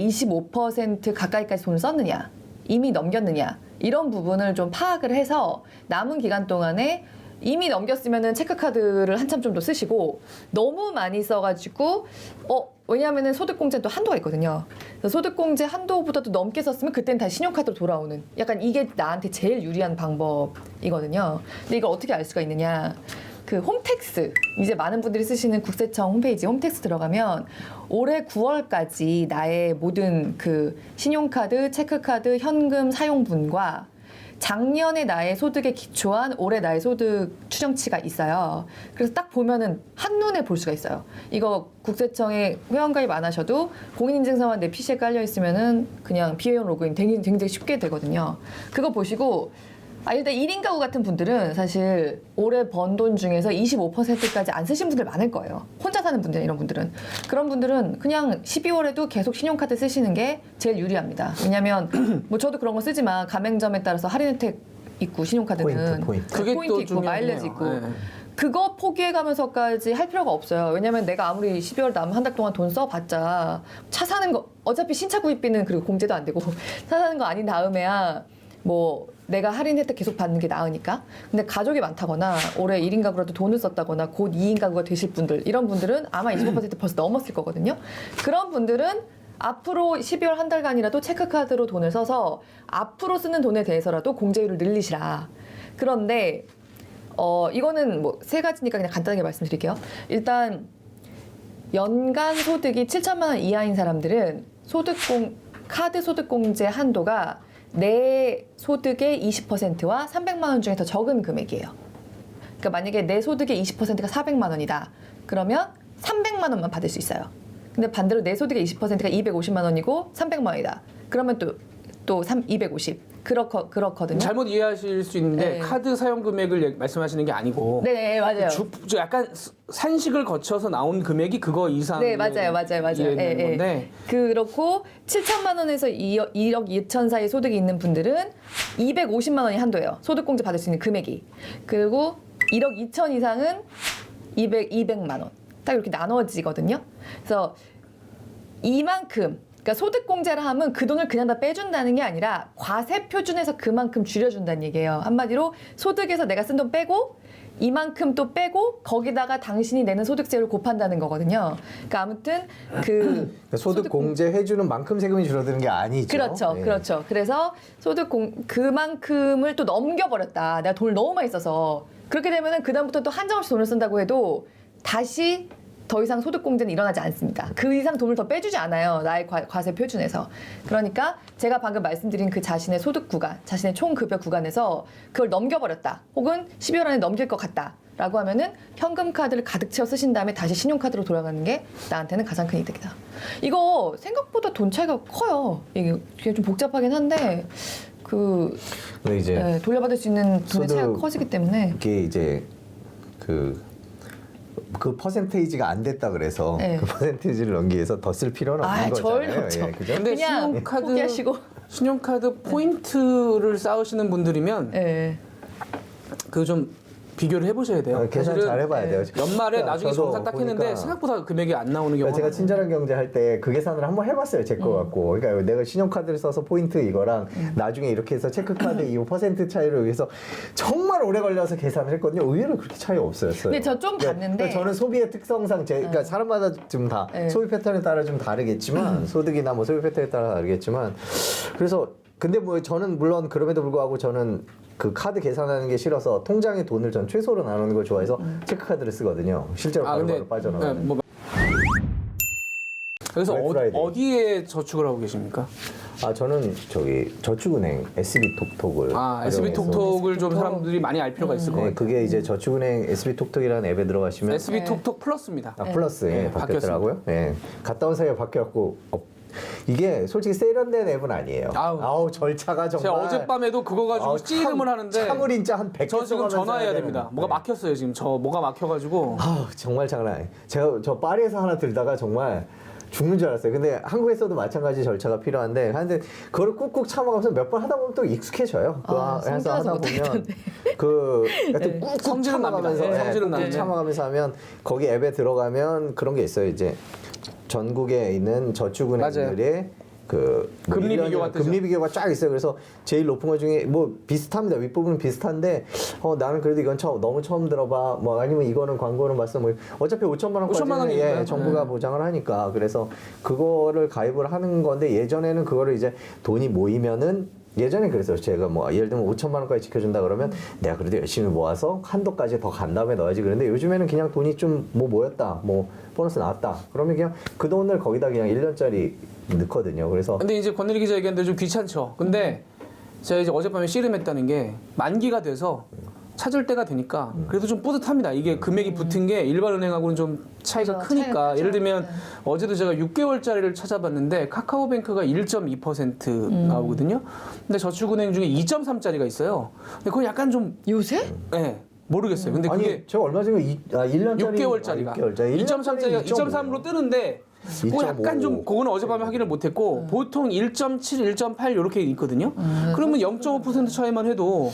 25% 가까이까지 돈을 썼느냐 이미 넘겼느냐 이런 부분을 좀 파악을 해서 남은 기간 동안에 이미 넘겼으면은 체크카드를 한참 좀 더 쓰시고 너무 많이 써가지고 왜냐하면은 소득공제도 한도가 있거든요. 그래서 소득공제 한도보다도 넘게 썼으면 그때는 다시 신용카드로 돌아오는 약간 이게 나한테 제일 유리한 방법이거든요. 근데 이걸 어떻게 알 수가 있느냐? 그 홈택스 이제 많은 분들이 쓰시는 국세청 홈페이지 홈택스 들어가면 올해 9월까지 나의 모든 그 신용카드, 체크카드, 현금 사용분과 작년에 나의 소득에 기초한 올해 나의 소득 추정치가 있어요. 그래서 딱 보면은 한눈에 볼 수가 있어요. 이거 국세청에 회원가입 안 하셔도 공인인증서만 내 PC에 깔려 있으면은 그냥 비회원 로그인 굉장히 쉽게 되거든요. 그거 보시고 일단 1인 가구 같은 분들은 사실 올해 번 돈 중에서 25%까지 안 쓰신 분들 많을 거예요. 혼자 사는 분들 이런 분들은. 그런 분들은 그냥 12월에도 계속 신용카드 쓰시는 게 제일 유리합니다. 왜냐면 뭐 저도 그런 거 쓰지만 가맹점에 따라서 할인 혜택 있고 신용카드는 포인트. 그게 포인트 또 있고 중요하네요. 마일리지 있고 네. 그거 포기해가면서까지 할 필요가 없어요. 왜냐면 내가 아무리 12월 남은 한 달 동안 돈 써봤자 차 사는 거 어차피 신차 구입비는 그리고 공제도 안 되고 차 사는 거 아닌 다음에야 뭐 내가 할인 혜택 계속 받는 게 나으니까. 근데 가족이 많다거나 올해 1인 가구라도 돈을 썼다거나 곧 2인 가구가 되실 분들 이런 분들은 아마 25% 벌써 넘었을 거거든요. 그런 분들은 앞으로 12월 한 달간이라도 체크카드로 돈을 써서 앞으로 쓰는 돈에 대해서라도 공제율을 늘리시라. 그런데 이거는 뭐 세 가지니까 그냥 간단하게 말씀드릴게요. 일단 연간 소득이 7천만 원 이하인 사람들은 카드 소득공제 한도가 내 소득의 20%와 300만 원 중에 더 적은 금액이에요. 그러니까 만약에 내 소득의 20%가 400만 원이다. 그러면 300만 원만 받을 수 있어요. 근데 반대로 내 소득의 20%가 250만 원이고 300만 원이다. 그러면 또 250. 그렇거든요. 잘못 이해하실 수 있는데 네. 카드 사용 금액을 말씀하시는 게 아니고 네, 맞아요. 저 약간 산식을 거쳐서 나온 금액이 그거 이상 네, 맞아요. 이해되는 예, 예. 건데 그렇고 7천만 원에서 1억 2천 사이 소득이 있는 분들은 250만 원이 한도예요. 소득공제 받을 수 있는 금액이. 그리고 1억 2천 이상은 200만 원. 딱 이렇게 나눠지거든요. 그래서 이만큼 그러니까 소득공제를 하면 그 돈을 그냥 다 빼준다는 게 아니라 과세 표준에서 그만큼 줄여준다는 얘기예요. 한마디로 소득에서 내가 쓴 돈 빼고 이만큼 또 빼고 거기다가 당신이 내는 소득세를 곱한다는 거거든요. 그러니까 아무튼 소득 공제해주는 만큼 세금이 줄어드는 게 아니죠. 그렇죠, 예. 그렇죠. 그래서 그만큼을 또 넘겨버렸다. 내가 돈을 너무 많이 써서 그렇게 되면은 그 다음부터 또 한정없이 돈을 쓴다고 해도 다시 더 이상 소득공제는 일어나지 않습니다. 그 이상 돈을 더 빼주지 않아요. 나의 과세 표준에서. 그러니까 제가 방금 말씀드린 그 자신의 소득 구간, 자신의 총급여 구간에서 그걸 넘겨버렸다. 혹은 12월 안에 넘길 것 같다. 라고 하면은 현금 카드를 가득 채워 쓰신 다음에 다시 신용카드로 돌아가는 게 나한테는 가장 큰 이득이다. 이거 생각보다 돈 차이가 커요. 이게 좀 복잡하긴 한데 근데 이제 네, 돌려받을 수 있는 돈의 차이가 소득- 커지기 때문에 이게 이제 그 퍼센테이지가 안 됐다 그래서 네. 그 퍼센테이지를 넘기기 위해서 더 쓸 필요는 없는 전혀 거잖아요. 없죠. 예, 그죠? 근데 그냥 포기하시고. 신용카드 포인트를 쌓으시는 분들이면 네. 그 좀 비교를 해보셔야 돼요. 계산 사실은 잘 해봐야 돼요. 연말에 그러니까 나중에 저도 정산 딱 했는데 보니까 생각보다 금액이 안 나오는 그러니까 경우가 제가 친절한 경제 할 때 그 계산을 한번 해봤어요. 제 거 갖고. 그러니까 내가 신용카드를 써서 포인트 이거랑 나중에 이렇게 해서 체크카드 이 퍼센트 차이로 위해서 정말 오래 걸려서 계산을 했거든요. 의외로 그렇게 차이가 없었어요. 근데 저 좀 봤는데 그러니까 저는 소비의 특성상 그러니까 사람마다 좀 다 네. 소비 패턴에 따라 좀 다르겠지만 소득이나 뭐 소비 패턴에 따라 다르겠지만 그래서 근데 뭐 저는 물론 그럼에도 불구하고 저는 그 카드 계산하는 게 싫어서 통장에 돈을 전 최소로 나누는 걸 좋아해서 체크카드를 쓰거든요. 실제로 바로바로 빠져나가는. 네, 뭐 그래서 블랙 프라이데이. 어디에 저축을 하고 계십니까? 아 저는 저기 저축은행 SB톡톡을 SB톡톡을 좀 사람들이 많이 알 필요가 있을 것 네, 같아요. 그게 이제 저축은행 SB톡톡이라는 앱에 들어가시면 SB톡톡 플러스입니다. 아 플러스 예, 네, 바뀌었더라고요. 예, 갔다 온 사이에 바뀌었고 이게 솔직히 세련된 앱은 아니에요. 아우 절차가 정말. 제가 어젯밤에도 그거 가지고 찌름을 하는데 참을 인자 한 100개 저 지금 써가면서 전화해야 해야 됩니다. 되는. 뭐가 네. 막혔어요 지금. 뭐가 막혀가지고 아 정말 장난 아니에요. 제가 저 파리에서 하나 들다가 정말 죽는 줄 알았어요. 근데 한국에서도 마찬가지 절차가 필요한데 하는데 그걸 꾹꾹 참아가면서 몇 번 하다 보면 또 익숙해져요. 그거 해서 성질나서 하다 보면 못하겠던데. 하여튼 꾹꾹 성질은 참아가면서 납니다. 성질은 꾹꾹 나는데. 참아가면서 하면 거기 앱에 들어가면 그런 게 있어요. 이제 전국에 있는 저축은행들의 그 금리 일년이나 비교가 뜨죠. 금리 비교가 쫙 있어요. 그래서 제일 높은 것 중에 뭐 비슷합니다. 윗부분은 비슷한데 나는 그래도 이건 너무 처음 들어봐. 뭐 아니면 이거는 광고는 봤어. 뭐 어차피 5천만 원까지는 원이니까요. 정부가 보장을 하니까 그래서 그거를 가입을 하는 건데 예전에는 그거를 이제 돈이 모이면은 예전에 그랬어요. 제가 뭐 예를 들면 5천만 원까지 지켜준다 그러면 내가 그래도 열심히 모아서 한도까지 더 간 다음에 넣어야지. 그런데 요즘에는 그냥 돈이 좀 뭐 모였다, 뭐 보너스 나왔다. 그러면 그냥 그 돈을 거기다 그냥 1년짜리 넣거든요. 그래서 근데 이제 권일희 기자 얘기한 대로 좀 귀찮죠. 근데 제가 이제 어젯밤에 씨름했다는 게 만기가 돼서 찾을 때가 되니까 그래도 좀 뿌듯합니다. 이게 금액이 붙은 게 일반 은행하고는 좀 차이가 그렇죠. 크니까 차이가 크죠. 예를 들면 네. 어제도 제가 6개월짜리를 찾아봤는데 카카오뱅크가 1.2% 나오거든요. 근데 저축은행 중에 2.3짜리가 있어요. 근데 그건 약간 좀 요새? 예, 모르겠어요. 근데 아니 그게 제가 얼마 전에 1년짜리 6개월짜리가 2.3짜리가 2.3으로 뜨는데 그거 약간 좀 그거는 어젯밤에 확인을 못했고 보통 1.7, 1.8 이렇게 있거든요. 그러면 0.5% 차이만 해도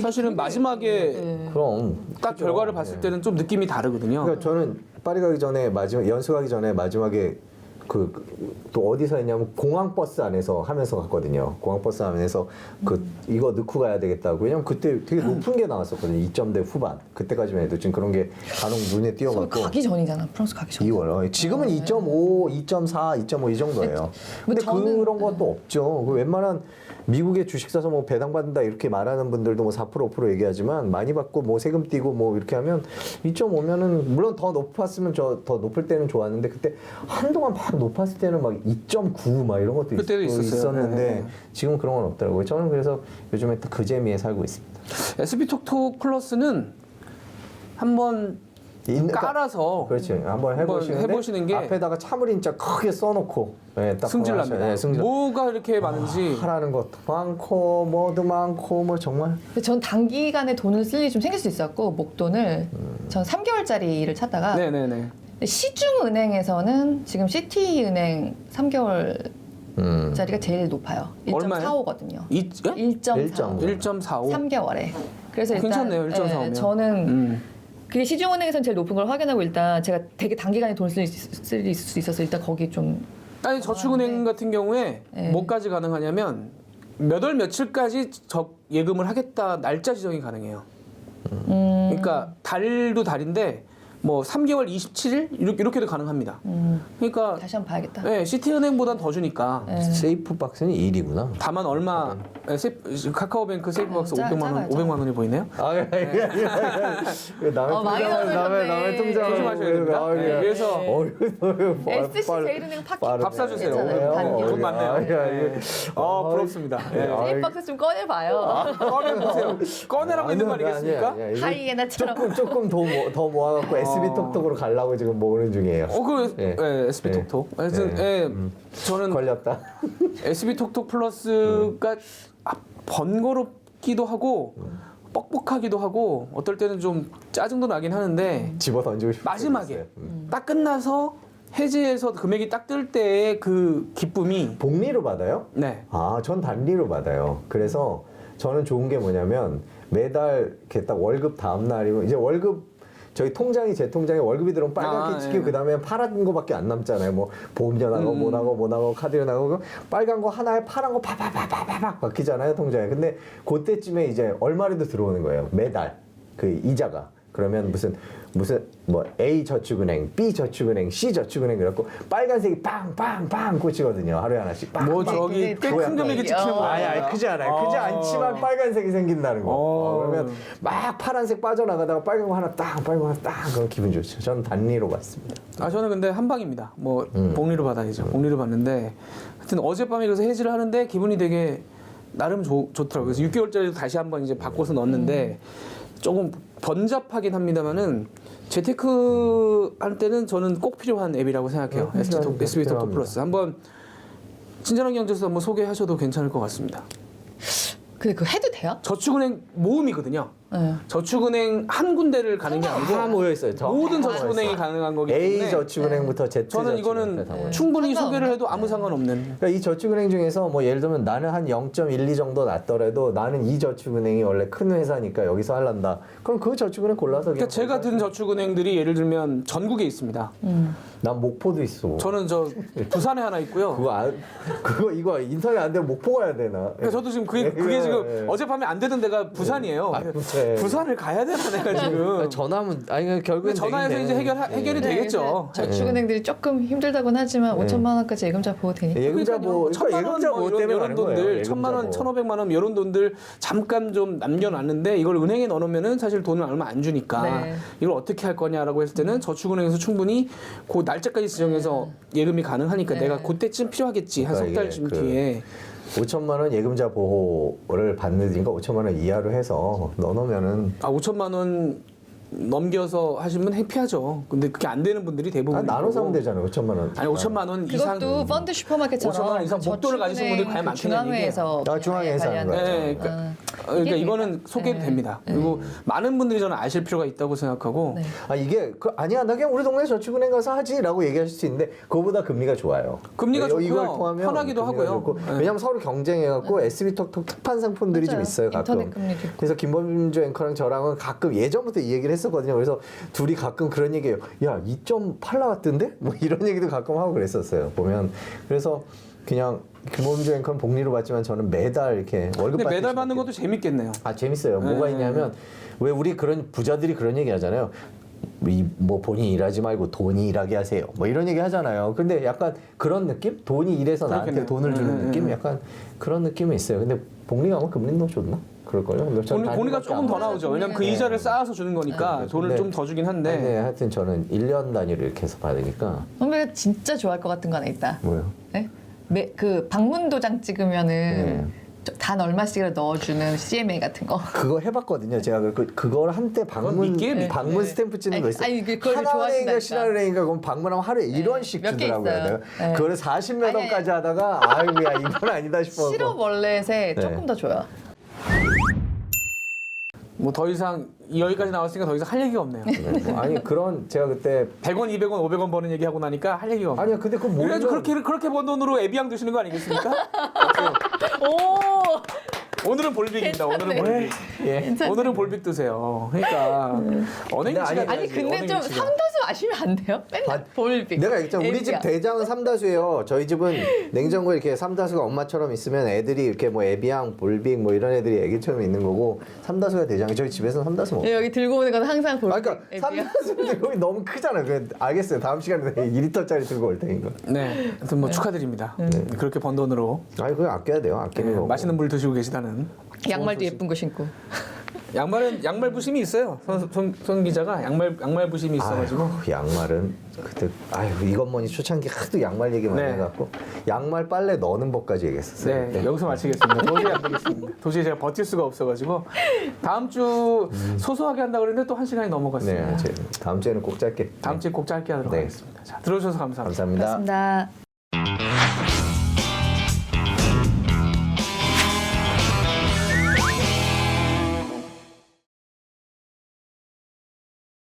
사실은 마지막에 그럼 딱 결과를 봤을 때는 좀 느낌이 다르거든요. 그러니까 저는 파리 가기 전에 마지막 연수 가기 전에 마지막에 또 어디서 했냐면 공항버스 안에서 하면서 갔거든요. 공항버스 안에서 이거 넣고 가야 되겠다고. 왜냐면 그때 되게 높은 게 나왔었거든요. 2점대 후반. 그때까지만 해도 지금 그런 게 간혹 눈에 띄어갖고. 가기 전이잖아. 프랑스 가기 전. 2월. 지금은 2.5, 2.4, 2.5 이 정도예요. 뭐 근데 저는- 그런 것도 없죠. 그 웬만한 미국에 주식 사서 뭐 배당 받는다 이렇게 말하는 분들도 뭐 4% 5% 얘기하지만 많이 받고 뭐 세금 떼고 뭐 이렇게 하면 2.5면은 물론 더 높았으면 더 높을 때는 좋았는데 그때 한동안 막 높았을 때는 막 2.9 막 이런 것도 그때도 있었는데 네. 지금 그런 건 없더라고요. 저는 그래서 요즘에 또 그 재미에 살고 있습니다. SB톡톡 플러스는 한번 깔아서 그렇지. 한번 해보시는 게 앞에다가 참을인자 크게 써놓고 네, 딱 승질납니다. 네, 승질. 뭐가 이렇게 많은지 하라는 것도 많고 뭐도 많고 뭐 정말 근데 전 단기간에 돈을 쓸 일이 좀 생길 수 있었고 목돈을 전 3개월짜리를 찾다가 네네네. 시중은행에서는 지금 시티은행 3개월짜리가 제일 높아요. 얼마예요? 1.45거든요. 1.45. 1.45. 3개월에. 그래서 일단 괜찮네요. 1.45면. 저는 그게 시중은행에서는 제일 높은 걸 확인하고 일단 제가 되게 단기간에 돈을 쓸 수 있어서 일단 거기 좀 아니 저축은행 같은 경우에 네. 뭐까지 가능하냐면 몇 월 며칠까지 예금을 하겠다 날짜 지정이 가능해요. 그러니까 달도 달인데 뭐 3개월 27일 이렇게도 가능합니다. 그러니까 다시 한번 봐야겠다. 네, 시티은행보단 더 주니까. 네. 세이프 박스는 1이구나. 다만 얼마 카카오뱅크 세이프박스 작아요, 500만 원이 보이네요. 남의 많이 남의 통장 조심하셔야 됩니다. 네, 그래서 SC 제일은행 밥 사주세요. 괜찮아요. 단기. 돈 많네요. 부럽습니다. 네. 세이프박스 좀 꺼내봐요. 꺼내보세요. 꺼내라고 있는 말이겠습니까? 하이에나처럼. 조금 더 모아갖고 SB톡톡으로 가려고 지금 모으는 중이에요. SB톡톡. 하여튼 저는 걸렸다. SB톡톡 플러스가 번거롭기도 하고 뻑뻑하기도 하고 어떨 때는 좀 짜증도 나긴 하는데 집어 던지고 싶어. 마지막에 딱 끝나서 해지해서 금액이 딱 뜰 때의 그 기쁨이 복리로 받아요? 네. 전 단리로 받아요. 그래서 저는 좋은 게 뭐냐면 매달 이렇게 딱 월급 다음 날이면 이제 월급 저희 통장이 제 통장에 월급이 들어오면 빨갛게 찍히고 예. 그다음에 파란 거밖에 안 남잖아요. 뭐 보험료 나가고 뭐 나가고 카드료 나가고 빨간 거 하나에 파란 거 파파파파팍 바뀌잖아요 통장에. 근데 그때쯤에 이제 얼마라도 들어오는 거예요. 매달 그 이자가. 그러면 무슨 뭐 A 저축은행, B 저축은행, C 저축은행 그래갖고 빨간색이 빵빵빵 꽂히거든요. 하루에 하나씩 빵. 뭐 빵. 저기 꽤 큰 금액이 찍히는 거예요. 아니 크지 않아요. 크지 않지만 빨간색이 생긴다는 거. 그러면 막 파란색 빠져나가다가 빨간 거 하나 빨간 거 하나 그럼 기분 좋죠. 저는 단리로 받습니다. 저는 근데 한 방입니다. 뭐 복리로 받아야죠. 복리로 받는데 하여튼 어젯밤에 그래서 해지를 하는데 기분이 되게 나름 좋더라고요. 그래서 6개월짜리도 다시 한번 이제 바꿔서 넣었는데 조금 번잡하긴 합니다만은 재테크 할 때는 저는 꼭 필요한 앱이라고 생각해요. SB톡톡 플러스 한번 친절한 경제에서 한번 소개하셔도 괜찮을 것 같습니다. 근데 그거 해도 돼요? 저축은행 모음이거든요. 네. 저축은행 한 군데를 가는 게 아니고 다 모여 있어요. 모든 저축은행이 가능한 거기 때문에 A 저축은행부터 Z 저는 저축은행 다 모여 이거는 있어요. 충분히 상관없네. 소개를 해도 아무 상관없는. 그러니까 이 저축은행 중에서 뭐 예를 들면 나는 한 0.12 정도 났더라도 나는 이 저축은행이 원래 큰 회사니까 여기서 할란다. 그럼 그 저축은행 골라서 그러니까 제가 든 저축은행들이 예를 들면 전국에 있습니다. 난 목포도 있어. 저는 저 부산에 하나 있고요. 이거 인터넷 안 되면 목포 가야 되나? 그러니까 저도 지금 그게 지금 어젯밤에 안 되던 데가 부산이에요. 네. 부산을 가야 되나 내가 지금. 전화하면 결국엔 전화해서 이제 해결이 되겠죠. 저축은행들이 조금 힘들다곤 하지만 5천만 원까지 예금자 보호 되니까. 예금자 보호, 천만 원, 뭐 이런 돈들, 1,000만 원, 1,500만 원 이런 돈들 잠깐 좀 남겨놨는데 이걸 은행에 넣어놓으면은 사실 돈을 얼마 안 주니까 네. 이걸 어떻게 할 거냐라고 했을 때는 저축은행에서 충분히 그 날짜까지 지정해서 예금이 가능하니까 내가 그때쯤 필요하겠지 한 석 그러니까 달쯤 이게 뒤에. 5천만 원 예금자 보호를 받는니까 5천만 원 이하로 해서 넣어놓으면은 5천만 원 넘겨서 하시면 회피하죠. 근데 그게 안 되는 분들이 대부분. 나눠 사면 되잖아요. 5천만 원. 아니 5천만 원 이상. 그것도 펀드 슈퍼마켓처럼 5천만 원 이상 목돈을 가지신 분들이 과연 많겠냐는 중앙회에서 중앙회에서 하는 거죠. 네, 그러니까 이거는 소개도 됩니다. 그리고 많은 분들이 저는 아실 필요가 있다고 생각하고. 네. 이게 아니야 나 그냥 우리 동네 저축은행 가서 하지라고 얘기하실 수 있는데 그거보다 금리가 좋아요. 금리가 좋고요. 이걸 통하면 편하기도 금리가 하고요. 좋고. 네. 왜냐하면 서로 경쟁해갖고 SB톡톡 특판 상품들이 좀 맞아요. 있어요 가끔. 인터넷 금리도 있고. 그래서 김범주 앵커랑 저랑은 가끔 예전부터 이 얘기를 했었거든요. 그래서 둘이 가끔 그런 얘기해요. 야 2.8 나왔던데? 뭐 이런 얘기도 가끔 하고 그랬었어요. 보면 그래서 그냥 김범주 앵커는 복리로 받지만 저는 매달 이렇게 월급 근데 받을 매달 수밖에 받는 것도 재밌겠네요. 재밌어요. 뭐가 있냐면 왜 우리 그런 부자들이 그런 얘기 하잖아요. 뭐 본인이 일하지 말고 돈이 일하게 하세요. 뭐 이런 얘기 하잖아요. 근데 약간 그런 느낌? 돈이 일해서 나한테 그렇겠네요. 돈을 주는 느낌? 약간 그런 느낌이 있어요. 근데 복리가 아마 금리는 더 좋나? 그럴걸요? 근데 저는 본리가 단위밖에 조금 안 더 봐서. 나오죠. 왜냐면 그 네. 이자를 쌓아서 주는 거니까 네. 돈을 근데- 좀 더 주긴 네, 한데 하여튼 저는 1년 단위로 이렇게 해서 받으니까 선배가 진짜 좋아할 것 같은 거 하나 있다. 뭐요? 네? 그 방문 도장 찍으면은 네. 단 얼마씩을 넣어주는 CMA 같은 거. 그거 해봤거든요. 제가 그걸 한때 방문 믿기에 방문 네. 스탬프 찍는 거 있어요. 아니, 그걸 하나은행인가 좋아하신다니까. 신한은행인가 그럼 방문하면 하루에 1원씩 몇 개 주더라고요. 있어요. 내가 네. 그거를 40몇 아니, 원까지 하다가 아이고야 이건 아니다 싶어서. 실업월렛에 네. 조금 더 줘요. 뭐 더 이상 여기까지 나왔으니까 더 이상 할 얘기가 없네요. 네, 뭐 아니 그런 제가 그때 100원, 200원, 500원 버는 얘기 하고 나니까 할 얘기가 없네요. 아니야 근데 그 그래가지고 모르면 그렇게 번 돈으로 에비앙 드시는 거 아니겠습니까? 오, 오늘은 볼빅입니다. 오늘은 괜찮네. 볼빅. 예. 오늘은 볼빅 드세요. 그러니까 언행일치가 아니, 아니 근데 좀 언행일치가. 삼다수 마시면 안 돼요? 맨날 볼빅. 내가 있잖아 우리 집 애기야. 대장은 삼다수예요. 저희 집은 냉장고에 이렇게 삼다수가 엄마처럼 있으면 애들이 이렇게 뭐 에비앙, 볼빅 뭐 이런 애들이 애기처럼 있는 거고 삼다수가 대장이 저희 집에서는 삼다수 먹어. 네, 여기 들고 오는 건 항상 볼빅. 아, 그러니까 애비야. 삼다수인데 거기 너무 크잖아요. 알겠어요. 다음 시간에 2리터짜리 들고 올 테니까. 네, 하여튼 뭐 축하드립니다. 그렇게 번 돈으로 아니 그거 아껴야 돼요. 아끼는 거. 맛있는 물 드시고 계시다는. 양말도 예쁜 거 신고. 양말은 양말 부심이 있어요. 손 기자가 양말 부심이 있어가지고. 아이고, 양말은 그때 아유 이것머니 초창기 하도 양말 얘기만 네. 해갖고 양말 빨래 넣는 법까지 얘기했었어요. 네, 여기서 마치겠습니다. 도저히 안 되겠습니다. 도저히 제가 버틸 수가 없어가지고 다음 주 소소하게 한다 그랬는데 또 1시간이 넘어갔습니다. 네, 다음 주에는 꼭 짧게. 다음 주에 꼭 짧게 하도록 네. 하겠습니다. 자, 들어주셔서 감사합니다. 감사합니다. 고맙습니다.